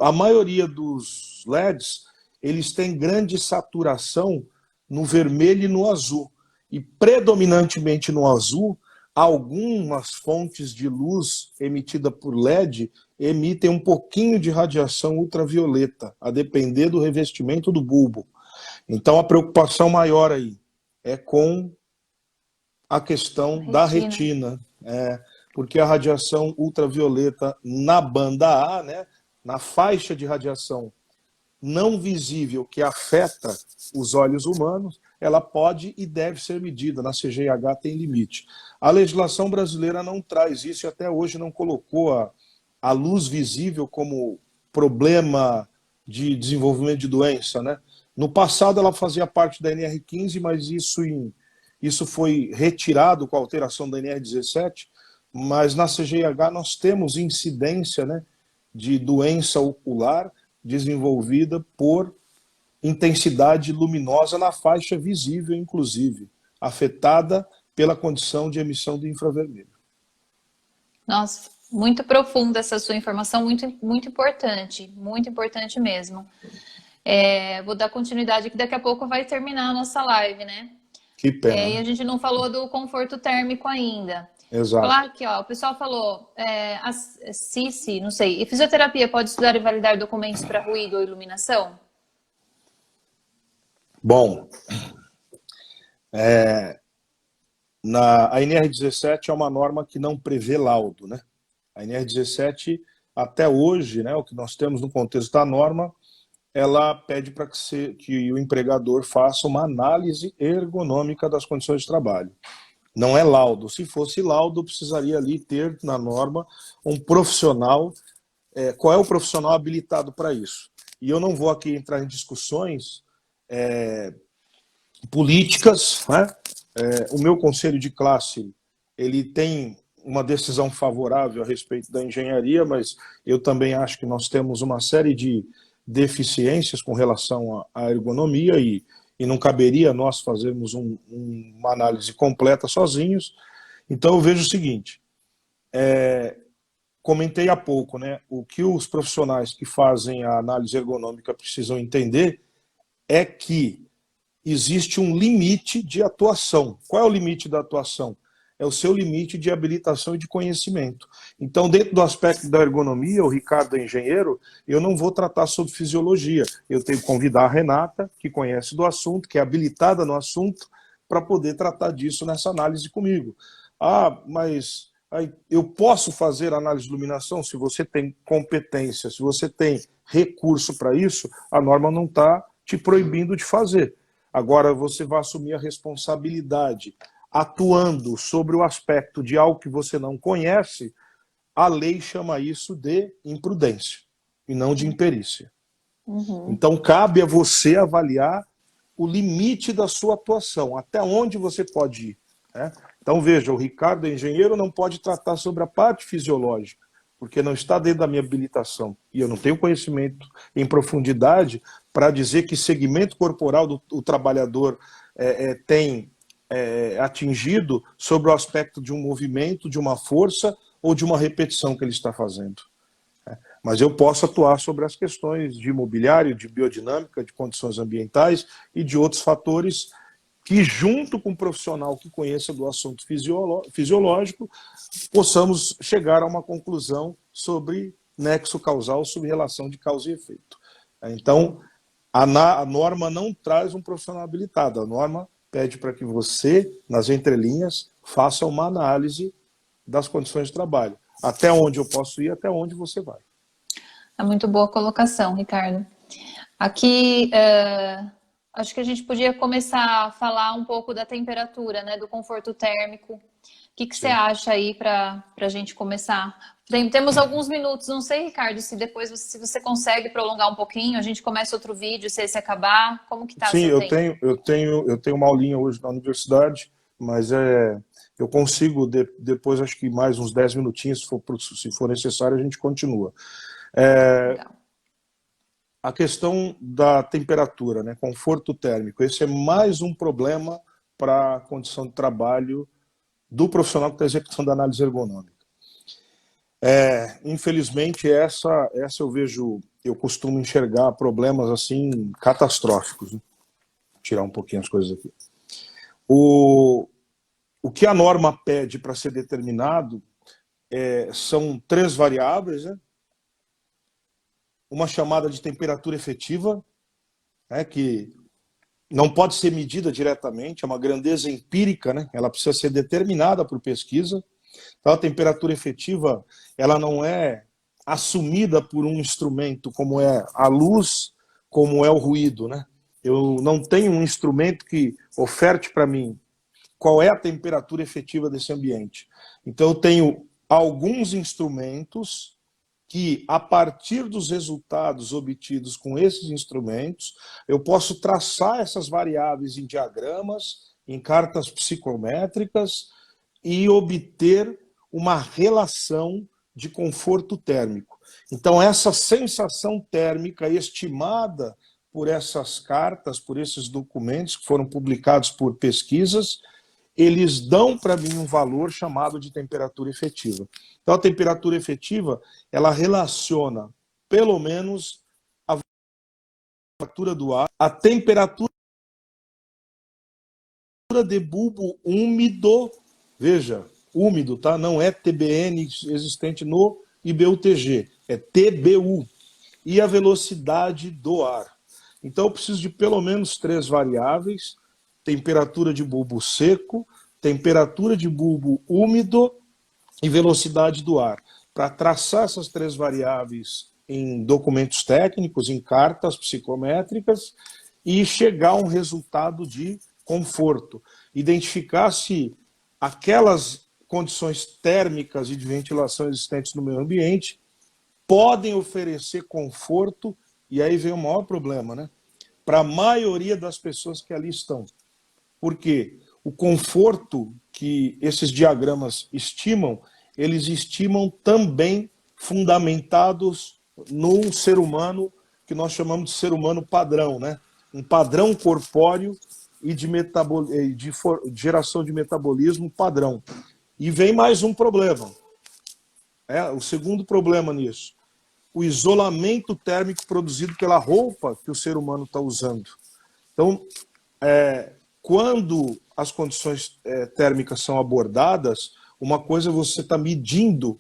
A maioria dos LEDs, eles têm grande saturação no vermelho e no azul. E predominantemente no azul, algumas fontes de luz emitida por LED emitem um pouquinho de radiação ultravioleta, a depender do revestimento do bulbo. Então a preocupação maior aí é com a questão da retina, porque a radiação ultravioleta na banda A, né, na faixa de radiação não visível que afeta os olhos humanos, ela pode e deve ser medida. Na CGIH tem limite. A legislação brasileira não traz isso e até hoje não colocou a luz visível como problema de desenvolvimento de doença, né? No passado ela fazia parte da NR15, mas isso foi retirado com a alteração da NR17, mas na CGIH nós temos incidência, né, de doença ocular desenvolvida por intensidade luminosa na faixa visível, inclusive, afetada pela condição de emissão do infravermelho. Nossa, muito profunda essa sua informação, muito importante mesmo. Vou dar continuidade que daqui a pouco vai terminar a nossa live, né? Que pena. E a gente não falou do conforto térmico ainda. Exato. Falar aqui, ó, o pessoal falou, a CICI, não sei, e fisioterapia pode estudar e validar documentos para ruído ou iluminação? Bom, a NR17 é uma norma que não prevê laudo, né? A NR17, até hoje, né, o que nós temos no contexto da norma, ela pede para que o empregador faça uma análise ergonômica das condições de trabalho. Não é laudo. Se fosse laudo, precisaria ali ter na norma um profissional. Qual é o profissional habilitado para isso? E eu não vou aqui entrar em discussões políticas, né? O meu conselho de classe, ele tem uma decisão favorável a respeito da engenharia, mas eu também acho que nós temos uma série de deficiências com relação à ergonomia e não caberia nós fazermos uma análise completa sozinhos. Então eu vejo o seguinte, comentei há pouco, né, o que os profissionais que fazem a análise ergonômica precisam entender é que existe um limite de atuação. Qual é o limite da atuação? É o seu limite de habilitação e de conhecimento. Então, dentro do aspecto da ergonomia, o Ricardo é engenheiro, eu não vou tratar sobre fisiologia. Eu tenho que convidar a Renata, que conhece do assunto, que é habilitada no assunto, para poder tratar disso nessa análise comigo. Mas eu posso fazer análise de iluminação? Se você tem competência, se você tem recurso para isso, a norma não está te proibindo de fazer. Agora, você vai assumir a responsabilidade atuando sobre o aspecto de algo que você não conhece, a lei chama isso de imprudência e não de imperícia. Então, cabe a você avaliar o limite da sua atuação, até onde você pode ir, né? Então, veja, o Ricardo, engenheiro, não pode tratar sobre a parte fisiológica, porque não está dentro da minha habilitação. E eu não tenho conhecimento em profundidade para dizer que segmento corporal do trabalhador tem atingido sobre o aspecto de um movimento, de uma força ou de uma repetição que ele está fazendo. Mas eu posso atuar sobre as questões de imobiliário, de biodinâmica, de condições ambientais e de outros fatores que, junto com um profissional que conheça do assunto fisiológico, possamos chegar a uma conclusão sobre nexo causal, sobre relação de causa e efeito. Então, a norma não traz um profissional habilitado, a norma pede para que você, nas entrelinhas, faça uma análise das condições de trabalho. Até onde eu posso ir, até onde você vai. É muito boa colocação, Ricardo. Aqui, acho que a gente podia começar a falar um pouco da temperatura, né, do conforto térmico. O que você acha aí para a gente começar? Temos alguns minutos, não sei, Ricardo, se depois se você consegue prolongar um pouquinho, a gente começa outro vídeo, se esse acabar, como que tá? Sim, eu tenho uma aulinha hoje na universidade, mas eu consigo, depois acho que mais uns 10 minutinhos, se for necessário, a gente continua. A questão da temperatura, né, conforto térmico, esse é mais um problema para a condição de trabalho do profissional que está executando a análise ergonômica. Infelizmente, essa eu costumo enxergar problemas assim catastróficos. Né? Vou tirar um pouquinho as coisas aqui. O que a norma pede para ser determinado são 3 variáveis, né? Uma chamada de temperatura efetiva, que não pode ser medida diretamente, é uma grandeza empírica, né? Ela precisa ser determinada por pesquisa. Então, a temperatura efetiva ela não é assumida por um instrumento como é a luz, como é o ruído. Né? Eu não tenho um instrumento que oferte para mim qual é a temperatura efetiva desse ambiente. Então, eu tenho alguns instrumentos que, a partir dos resultados obtidos com esses instrumentos, eu posso traçar essas variáveis em diagramas, em cartas psicométricas e obter uma relação de conforto térmico. Então, essa sensação térmica estimada por essas cartas, por esses documentos que foram publicados por pesquisas, eles dão para mim um valor chamado de temperatura efetiva. Então, a temperatura efetiva, ela relaciona, pelo menos, a temperatura do ar, a temperatura de bulbo úmido, veja, úmido, tá? Não é TBN existente no IBUTG, é TBU, e a velocidade do ar. Então, eu preciso de pelo menos 3 variáveis, temperatura de bulbo seco, temperatura de bulbo úmido e velocidade do ar, para traçar essas 3 variáveis em documentos técnicos, em cartas psicométricas e chegar a um resultado de conforto. Identificar se aquelas condições térmicas e de ventilação existentes no meio ambiente podem oferecer conforto, e aí vem o maior problema, né? Para a maioria das pessoas que ali estão. Porque o conforto que esses diagramas estimam, eles estimam também fundamentados num ser humano que nós chamamos de ser humano padrão, né? Um padrão corpóreo e de geração de metabolismo padrão. E vem mais um problema. O segundo problema nisso. O isolamento térmico produzido pela roupa que o ser humano está usando. Então, quando as condições térmicas são abordadas, uma coisa é você está medindo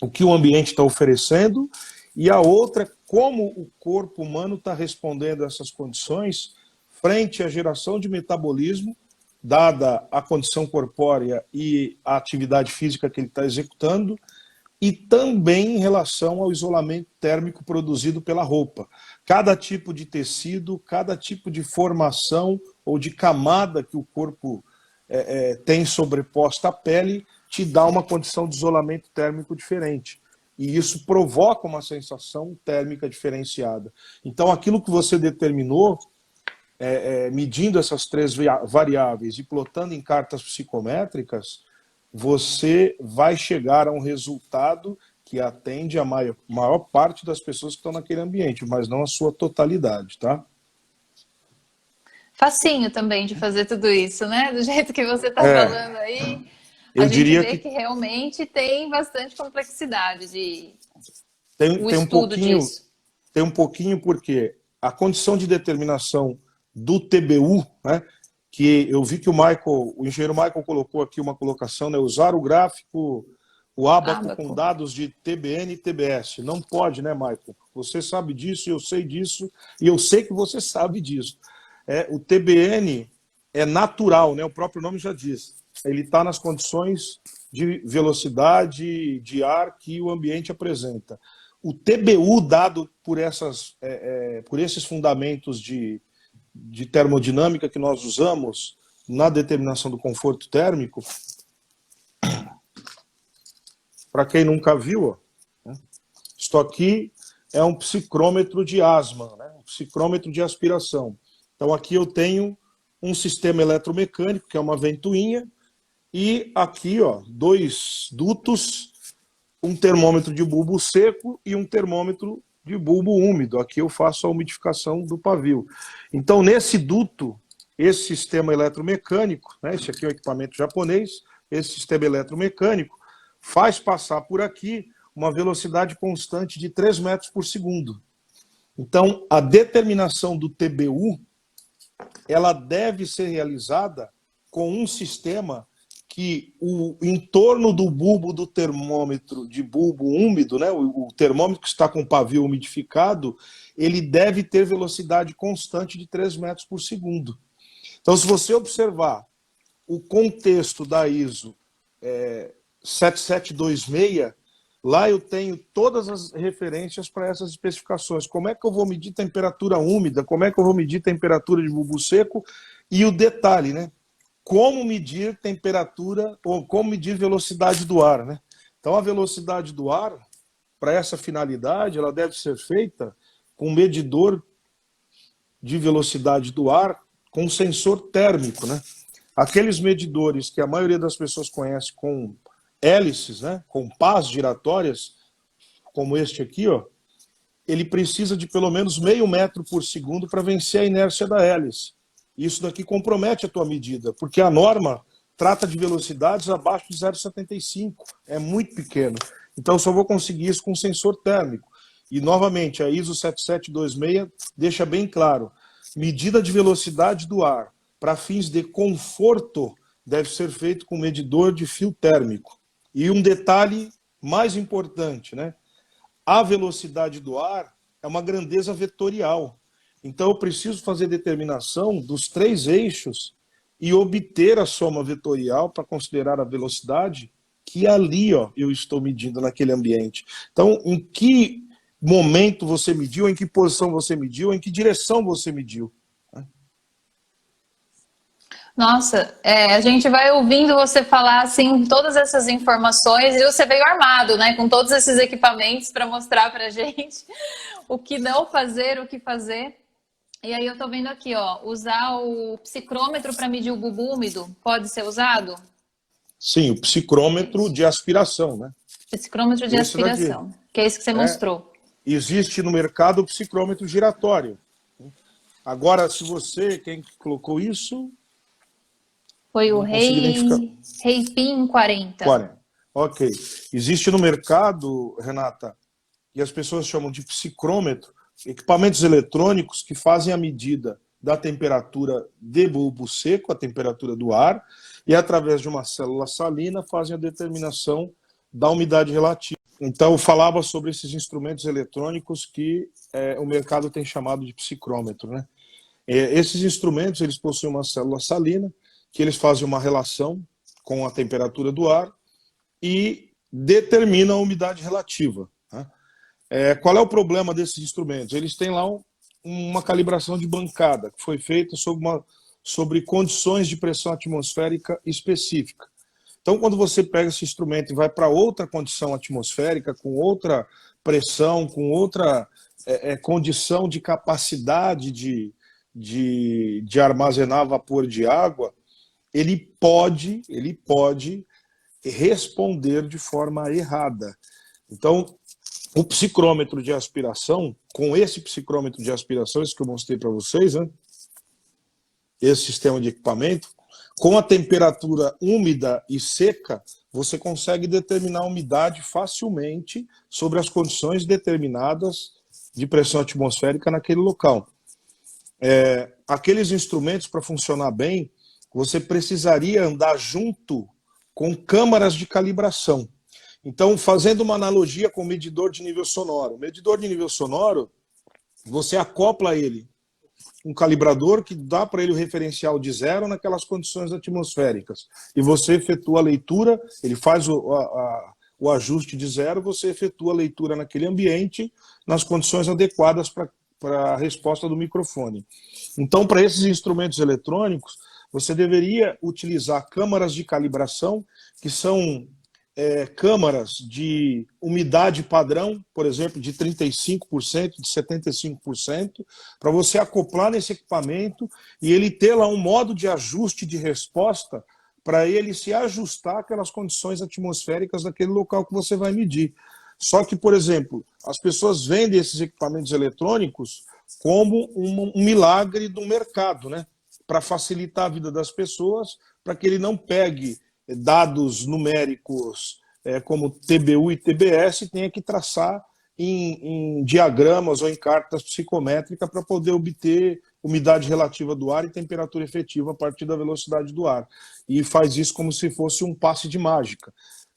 o que o ambiente está oferecendo, e a outra, como o corpo humano está respondendo a essas condições frente à geração de metabolismo, dada a condição corpórea e a atividade física que ele está executando, e também em relação ao isolamento térmico produzido pela roupa. Cada tipo de tecido, cada tipo de formação ou de camada que o corpo tem sobreposta à pele, te dá uma condição de isolamento térmico diferente. E isso provoca uma sensação térmica diferenciada. Então, aquilo que você determinou, medindo essas 3 variáveis e plotando em cartas psicométricas, você vai chegar a um resultado que atende a maior parte das pessoas que estão naquele ambiente, mas não a sua totalidade, tá? Facinho também de fazer tudo isso, né? Do jeito que você está falando aí, a Eu gente diria vê que realmente tem bastante complexidade de o tem um estudo pouquinho, disso. tem um pouquinho porque a condição de determinação do TBU, né, que eu vi que o engenheiro Michael colocou aqui uma colocação, né, usar o gráfico, o ábaco com dados de TBN e TBS. Não pode, né, Michael? Você sabe disso, eu sei disso, e eu sei que você sabe disso. O TBN é natural, né? O próprio nome já diz. Ele está nas condições de velocidade de ar que o ambiente apresenta. O TBU, dado por esses fundamentos de termodinâmica que nós usamos na determinação do conforto térmico, para quem nunca viu, isto aqui é um psicrômetro de asma, né? Um psicrômetro de aspiração. Então aqui eu tenho um sistema eletromecânico, que é uma ventoinha, e aqui, ó, 2 dutos, um termômetro de bulbo seco e um termômetro de bulbo úmido. Aqui eu faço a umidificação do pavio. Então, nesse duto, esse sistema eletromecânico, né, esse aqui é o equipamento japonês, esse sistema eletromecânico faz passar por aqui uma velocidade constante de 3 metros por segundo. Então, a determinação do TBU, ela deve ser realizada com um sistema que o entorno do bulbo do termômetro de bulbo úmido, né, o termômetro que está com o pavio umidificado, ele deve ter velocidade constante de 3 metros por segundo. Então, se você observar o contexto da ISO 7726, lá eu tenho todas as referências para essas especificações. Como é que eu vou medir temperatura úmida? Como é que eu vou medir temperatura de bulbo seco? E o detalhe, né? Como medir temperatura ou como medir velocidade do ar, né? Então, a velocidade do ar, para essa finalidade, ela deve ser feita com um medidor de velocidade do ar com sensor térmico, né? Aqueles medidores que a maioria das pessoas conhece com hélices, né? Com pás giratórias, como este aqui, ó, ele precisa de pelo menos meio metro por segundo para vencer a inércia da hélice. Isso daqui compromete a tua medida, porque a norma trata de velocidades abaixo de 0,75, é muito pequeno. Então, eu só vou conseguir isso com sensor térmico. E, novamente, a ISO 7726 deixa bem claro, medida de velocidade do ar para fins de conforto deve ser feito com medidor de fio térmico. E um detalhe mais importante, né? A velocidade do ar é uma grandeza vetorial. Então, eu preciso fazer determinação dos 3 eixos e obter a soma vetorial para considerar a velocidade que ali, ó, eu estou medindo naquele ambiente. Então, em que momento você mediu, em que posição você mediu, em que direção você mediu? Nossa, a gente vai ouvindo você falar assim todas essas informações e você veio armado, né, com todos esses equipamentos para mostrar para a gente o que não fazer, o que fazer. E aí eu tô vendo aqui, ó, usar o psicrômetro para medir o bulbo úmido, pode ser usado? Sim, o psicrômetro de aspiração, né? Psicrômetro de aspiração, que é isso que você mostrou. Existe no mercado o psicrômetro giratório. Agora, se você, quem colocou isso? Foi o Reipin 40. Ok. Existe no mercado, Renata, e as pessoas chamam de psicrômetro, equipamentos eletrônicos que fazem a medida da temperatura de bulbo seco, a temperatura do ar, e através de uma célula salina fazem a determinação da umidade relativa. Então, eu falava sobre esses instrumentos eletrônicos que o mercado tem chamado de psicrômetro, né? Esses instrumentos, eles possuem uma célula salina, que eles fazem uma relação com a temperatura do ar e determina a umidade relativa. Né? Qual é o problema desses instrumentos? Eles têm lá uma calibração de bancada, que foi feita sobre condições de pressão atmosférica específica. Então, quando você pega esse instrumento e vai para outra condição atmosférica, com outra pressão, com outra condição de capacidade de armazenar vapor de água, ele pode responder de forma errada. Então, o psicrômetro de aspiração, com esse psicrômetro de aspiração, esse que eu mostrei para vocês, né? Esse sistema de equipamento, com a temperatura úmida e seca, você consegue determinar a umidade facilmente sobre as condições determinadas de pressão atmosférica naquele local. Aqueles instrumentos, para funcionar bem, você precisaria andar junto com câmaras de calibração. Então, fazendo uma analogia com o medidor de nível sonoro. O medidor de nível sonoro, você acopla ele um calibrador que dá para ele o referencial de zero naquelas condições atmosféricas. E você efetua a leitura, ele faz o ajuste de zero, você efetua a leitura naquele ambiente, nas condições adequadas para a resposta do microfone. Então, para esses instrumentos eletrônicos, você deveria utilizar câmaras de calibração, que são câmaras de umidade padrão, por exemplo, de 35%, de 75%, para você acoplar nesse equipamento e ele ter lá um modo de ajuste de resposta para ele se ajustar àquelas condições atmosféricas daquele local que você vai medir. Só que, por exemplo, as pessoas vendem esses equipamentos eletrônicos como um milagre do mercado, né? Para facilitar a vida das pessoas, para que ele não pegue dados numéricos como TBU e TBS e tenha que traçar em diagramas ou em cartas psicométricas para poder obter umidade relativa do ar e temperatura efetiva a partir da velocidade do ar. E faz isso como se fosse um passe de mágica.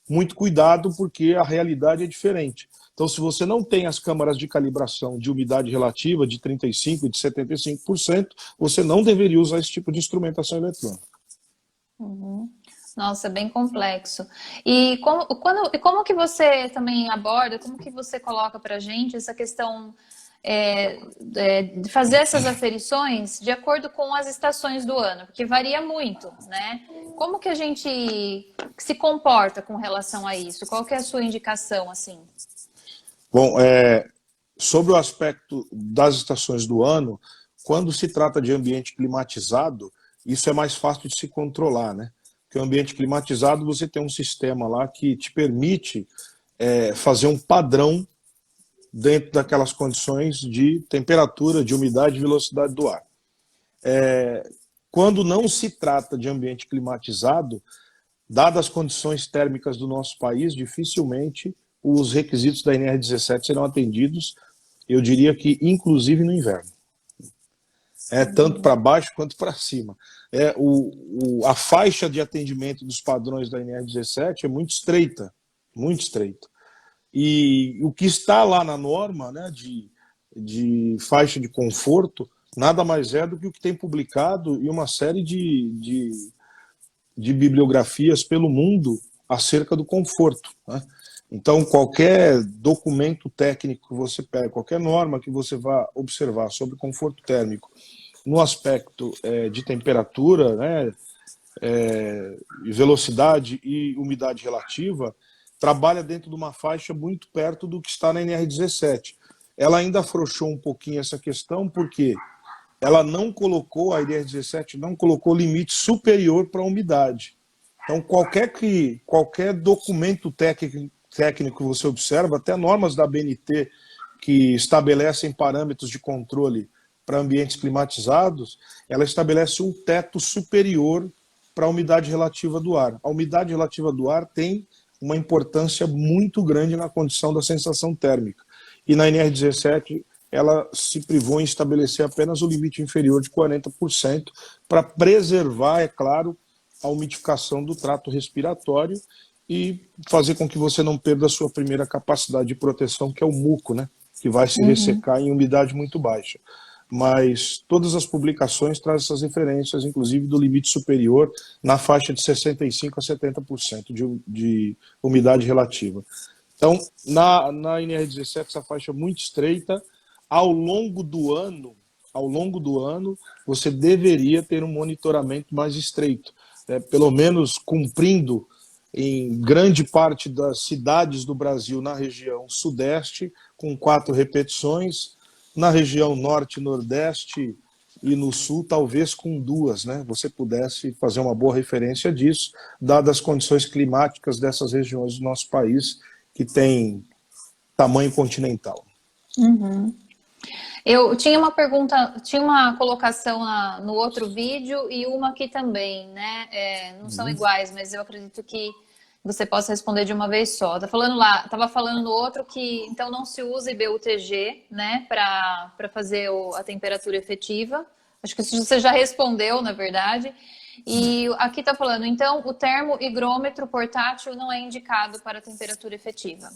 Muito cuidado, porque a realidade é diferente. Então, se você não tem as câmaras de calibração de umidade relativa de 35% e de 75%, você não deveria usar esse tipo de instrumentação eletrônica. Uhum. Nossa, bem complexo. E como que você também aborda, como que você coloca para a gente essa questão de fazer essas aferições de acordo com as estações do ano? Porque varia muito, né? Como que a gente se comporta com relação a isso? Qual que é a sua indicação, assim? Bom, sobre o aspecto das estações do ano, quando se trata de ambiente climatizado, isso é mais fácil de se controlar, né? Porque o ambiente climatizado, você tem um sistema lá que te permite fazer um padrão dentro daquelas condições de temperatura, de umidade e velocidade do ar. Quando não se trata de ambiente climatizado, dadas as condições térmicas do nosso país, dificilmente os requisitos da NR17 serão atendidos, eu diria que inclusive no inverno. Tanto para baixo quanto para cima. A faixa de atendimento dos padrões da NR17 é muito estreita, muito estreita. E o que está lá na norma, né, de faixa de conforto, nada mais é do que o que tem publicado em uma série de bibliografias pelo mundo acerca do conforto, né? Então, qualquer documento técnico que você pega, qualquer norma que você vá observar sobre conforto térmico, no aspecto de temperatura, né, velocidade e umidade relativa, trabalha dentro de uma faixa muito perto do que está na NR17. Ela ainda afrouxou um pouquinho essa questão, porque ela não colocou, a NR17 não colocou limite superior para a umidade. Então, qualquer documento técnico que você observa, até normas da ABNT que estabelecem parâmetros de controle para ambientes climatizados, ela estabelece um teto superior para a umidade relativa do ar. A umidade relativa do ar tem uma importância muito grande na condição da sensação térmica. E na NR17, ela se privou em estabelecer apenas o limite inferior de 40% para preservar, é claro, a umidificação do trato respiratório e fazer com que você não perda a sua primeira capacidade de proteção, que é o muco, né? Que vai se ressecar em umidade muito baixa. mas todas as publicações trazem essas referências, inclusive do limite superior na faixa de 65% a 70% de umidade relativa. Então, na NR17, essa faixa é muito estreita. Ao longo do ano, você deveria ter um monitoramento mais estreito, pelo menos cumprindo em grande parte das cidades do Brasil na região sudeste, com 4 repetições, na região norte, nordeste e no sul, talvez com 2, né? Você pudesse fazer uma boa referência disso, dadas as condições climáticas dessas regiões do nosso país, que tem tamanho continental. Uhum. Eu tinha uma pergunta, tinha uma colocação no outro vídeo e uma aqui também, né? Não são iguais, mas eu acredito que você possa responder de uma vez só. Tava falando no outro que então não se usa IBUTG, né, para fazer a temperatura efetiva. Acho que isso você já respondeu, na verdade. E aqui está falando, então, o termohigrômetro portátil não é indicado para a temperatura efetiva.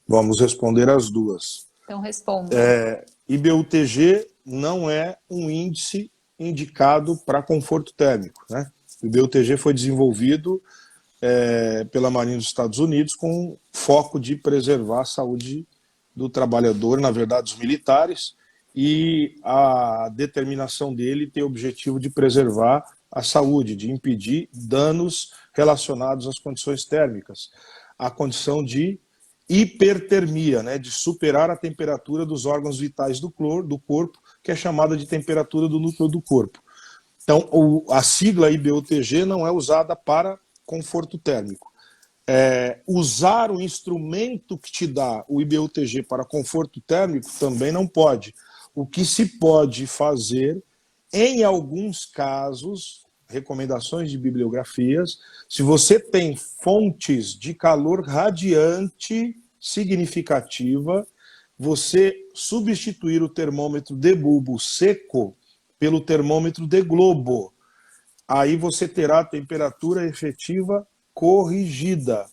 Vamos responder as duas. Então, responda. IBUTG não é um índice indicado para conforto térmico, né? O IBUTG foi desenvolvido pela Marinha dos Estados Unidos com foco de preservar a saúde do trabalhador, na verdade, dos militares, e a determinação dele tem o objetivo de preservar a saúde, de impedir danos relacionados às condições térmicas, a condição de hipertermia, né, de superar a temperatura dos órgãos vitais do corpo, que é chamada de temperatura do núcleo do corpo. Então, a sigla IBUTG não é usada para conforto térmico. Usar o instrumento que te dá o IBUTG para conforto térmico também não pode. O que se pode fazer, em alguns casos, recomendações de bibliografias, se você tem fontes de calor radiante significativa, você substituir o termômetro de bulbo seco pelo termômetro de globo. Aí você terá a temperatura efetiva corrigida.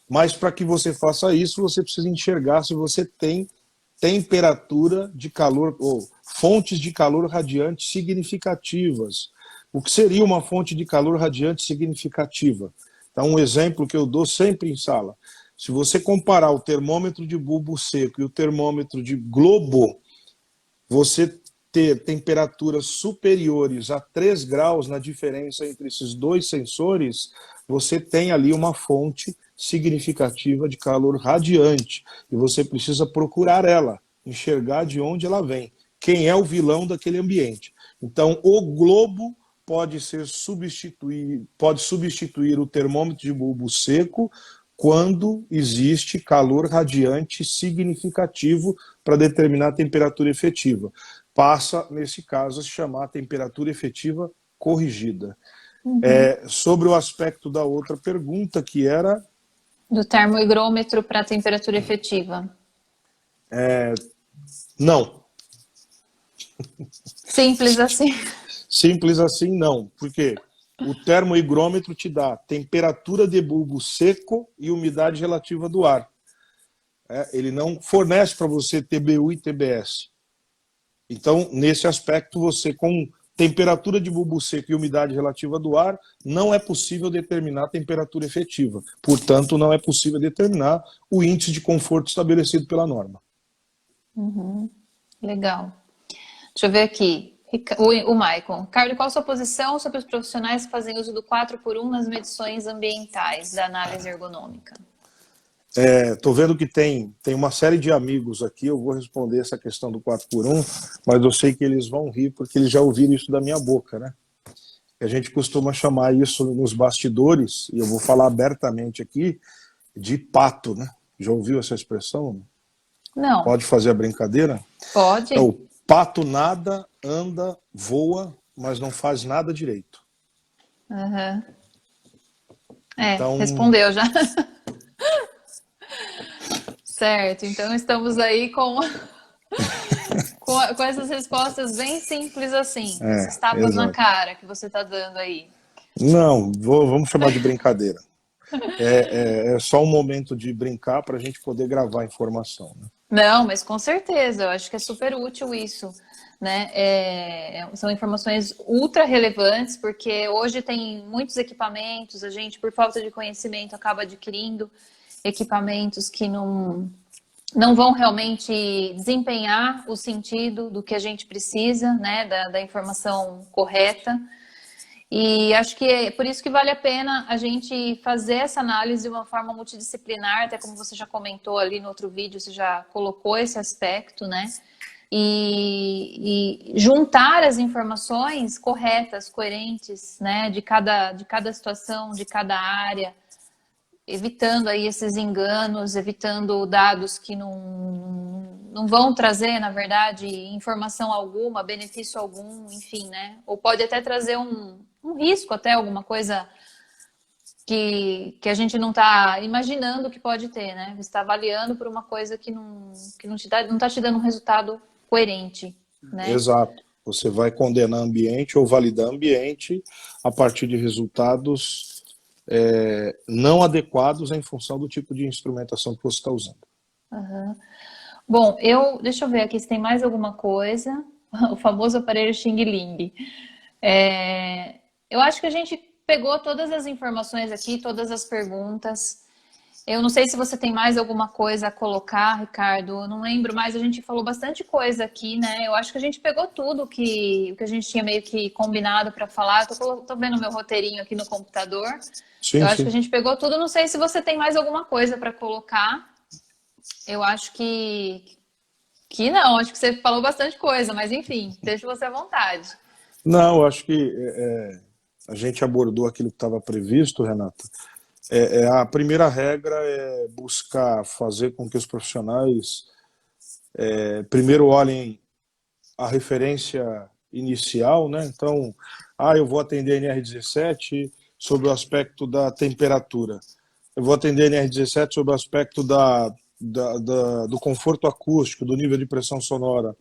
Mas para que você faça isso, você precisa enxergar se você tem temperatura de calor ou fontes de calor radiante significativas. O que seria uma fonte de calor radiante significativa? Então, um exemplo que eu dou sempre em sala. Se você comparar o termômetro de bulbo seco e o termômetro de globo, você ter temperaturas superiores a 3 graus na diferença entre esses dois sensores, você tem ali uma fonte significativa de calor radiante. E você precisa procurar ela, enxergar de onde ela vem. Quem é o vilão daquele ambiente. Então, o globo pode substituir o termômetro de bulbo seco quando existe calor radiante significativo para determinar a temperatura efetiva. Passa, nesse caso, a se chamar temperatura efetiva corrigida. Uhum. Sobre o aspecto da outra pergunta, que era... Do termohigrômetro para a temperatura efetiva. Não. Simples assim. Simples assim, não. Por quê? O termohigrômetro te dá temperatura de bulbo seco e umidade relativa do ar. Ele não fornece para você TBU e TBS. Então, nesse aspecto, você com temperatura de bulbo seco e umidade relativa do ar, não é possível determinar a temperatura efetiva. Portanto, não é possível determinar o índice de conforto estabelecido pela norma. Uhum. Legal. Deixa eu ver aqui. O Maicon. Ricardo, qual a sua posição sobre os profissionais que fazem uso do 4x1 nas medições ambientais da análise ergonômica? Estou vendo que tem uma série de amigos aqui, eu vou responder essa questão do 4x1, mas eu sei que eles vão rir porque eles já ouviram isso da minha boca, né? A gente costuma chamar isso nos bastidores, e eu vou falar abertamente aqui, de pato, né? Já ouviu essa expressão? Não. Pode fazer a brincadeira? Pode. Então, o pato nada, anda, voa, mas não faz nada direito. Uhum. Então... respondeu já. Certo, então estamos aí com essas respostas bem simples assim, esses tapas na cara que você está dando aí. Não, vamos chamar de brincadeira. É só um momento de brincar para a gente poder gravar a informação. Né? Não, mas com certeza, eu acho que é super útil isso. né? São informações ultra relevantes, porque hoje tem muitos equipamentos, a gente, por falta de conhecimento, acaba adquirindo equipamentos que não vão realmente desempenhar o sentido do que a gente precisa, né? Da informação correta. E acho que é por isso que vale a pena a gente fazer essa análise de uma forma multidisciplinar, até como você já comentou ali no outro vídeo, você já colocou esse aspecto, né? E juntar as informações corretas, coerentes, né? De cada situação, de cada área, evitando aí esses enganos, evitando dados que não vão trazer, na verdade, informação alguma, benefício algum, enfim, né? Ou pode até trazer um risco, até alguma coisa que a gente não está imaginando que pode ter, né? Você está avaliando por uma coisa que não está te dando um resultado coerente, né? Exato. Você vai condenar ambiente ou validar ambiente a partir de resultados não adequados em função do tipo de instrumentação que você está usando. Uhum. Bom, deixa eu ver aqui se tem mais alguma coisa. O famoso aparelho Xing Ling. Eu acho que a gente pegou todas as informações aqui, todas as perguntas. Eu não sei se você tem mais alguma coisa a colocar, Ricardo. Eu não lembro mais, a gente falou bastante coisa aqui, né? Eu acho que a gente pegou tudo que a gente tinha meio que combinado para falar. Tô vendo meu roteirinho aqui no computador. Sim, Eu acho sim. que a gente pegou tudo. Não sei se você tem mais alguma coisa para colocar. Eu acho que não. Acho que você falou bastante coisa, mas enfim, deixa você à vontade. Não, eu acho que a gente abordou aquilo que estava previsto, Renata. A primeira regra é buscar fazer com que os profissionais primeiro olhem a referência inicial, né? Então, eu vou atender a NR17 sobre o aspecto da temperatura. Eu vou atender a NR17 sobre o aspecto do conforto acústico, do nível de pressão sonora.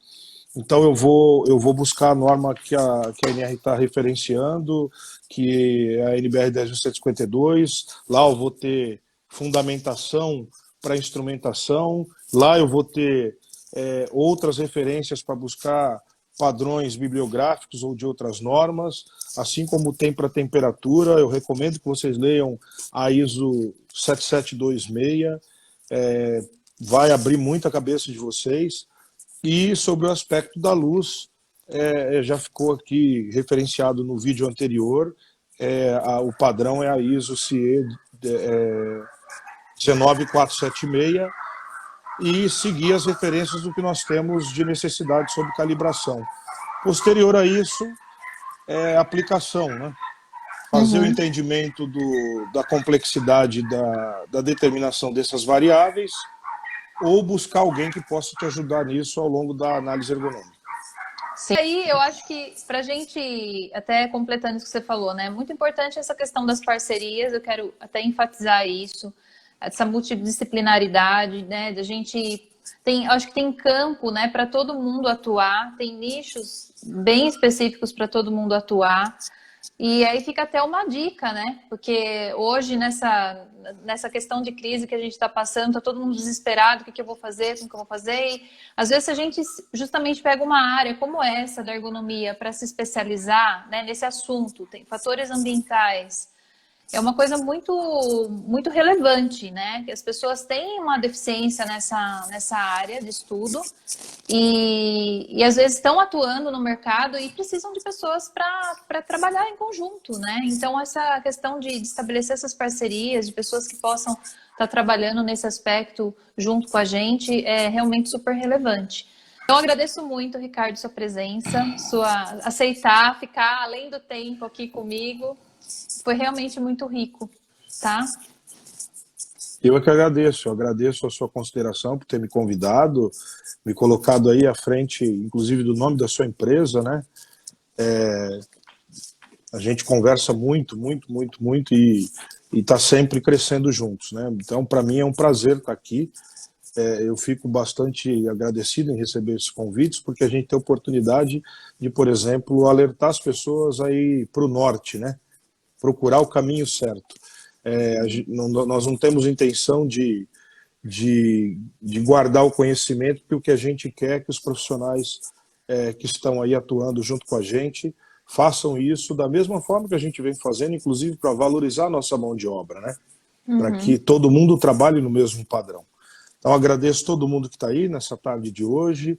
Então eu vou buscar a norma que a NR está referenciando, que é a NBR 10.752. Lá eu vou ter fundamentação para instrumentação. Lá eu vou ter outras referências para buscar padrões bibliográficos ou de outras normas, assim como tem para temperatura. Eu recomendo que vocês leiam a ISO 7726, vai abrir muito a cabeça de vocês. E sobre o aspecto da luz, já ficou aqui referenciado no vídeo anterior, o padrão é a ISO CE 19476, e seguir as referências do que nós temos de necessidade sobre calibração. Posterior a isso, aplicação, né? Fazer o entendimento da complexidade da determinação dessas variáveis, ou buscar alguém que possa te ajudar nisso ao longo da análise ergonômica. Sim. E aí eu acho que pra gente, até completando isso que você falou, né, muito importante essa questão das parcerias, eu quero até enfatizar isso, essa multidisciplinaridade, né, da gente acho que tem campo, né, para todo mundo atuar, tem nichos bem específicos para todo mundo atuar. E aí fica até uma dica, né? Porque hoje, nessa questão de crise que a gente está passando, está todo mundo desesperado, o que eu vou fazer, como que eu vou fazer? E, às vezes a gente justamente pega uma área como essa da ergonomia para se especializar, né, nesse assunto, tem fatores ambientais. É uma coisa muito, muito relevante, né? Que as pessoas têm uma deficiência nessa área de estudo e às vezes estão atuando no mercado e precisam de pessoas para trabalhar em conjunto, né? Então, essa questão de estabelecer essas parcerias, de pessoas que possam estar trabalhando nesse aspecto junto com a gente, é realmente super relevante. Então, agradeço muito, Ricardo, sua presença, aceitar, ficar além do tempo aqui comigo. Foi realmente muito rico, tá? Eu é que agradeço. Eu agradeço a sua consideração por ter me convidado, me colocado aí à frente, inclusive, do nome da sua empresa, né? A gente conversa muito, muito, muito, muito e está sempre crescendo juntos, né? Então, para mim é um prazer estar aqui. Eu fico bastante agradecido em receber esses convites, porque a gente tem a oportunidade de, por exemplo, alertar as pessoas aí para o norte, né? Procurar o caminho certo. Nós não temos intenção de guardar o conhecimento, porque o que a gente quer é que os profissionais que estão aí atuando junto com a gente façam isso da mesma forma que a gente vem fazendo, inclusive para valorizar a nossa mão de obra, né? Para que todo mundo trabalhe no mesmo padrão. Então, agradeço todo mundo que está aí nessa tarde de hoje,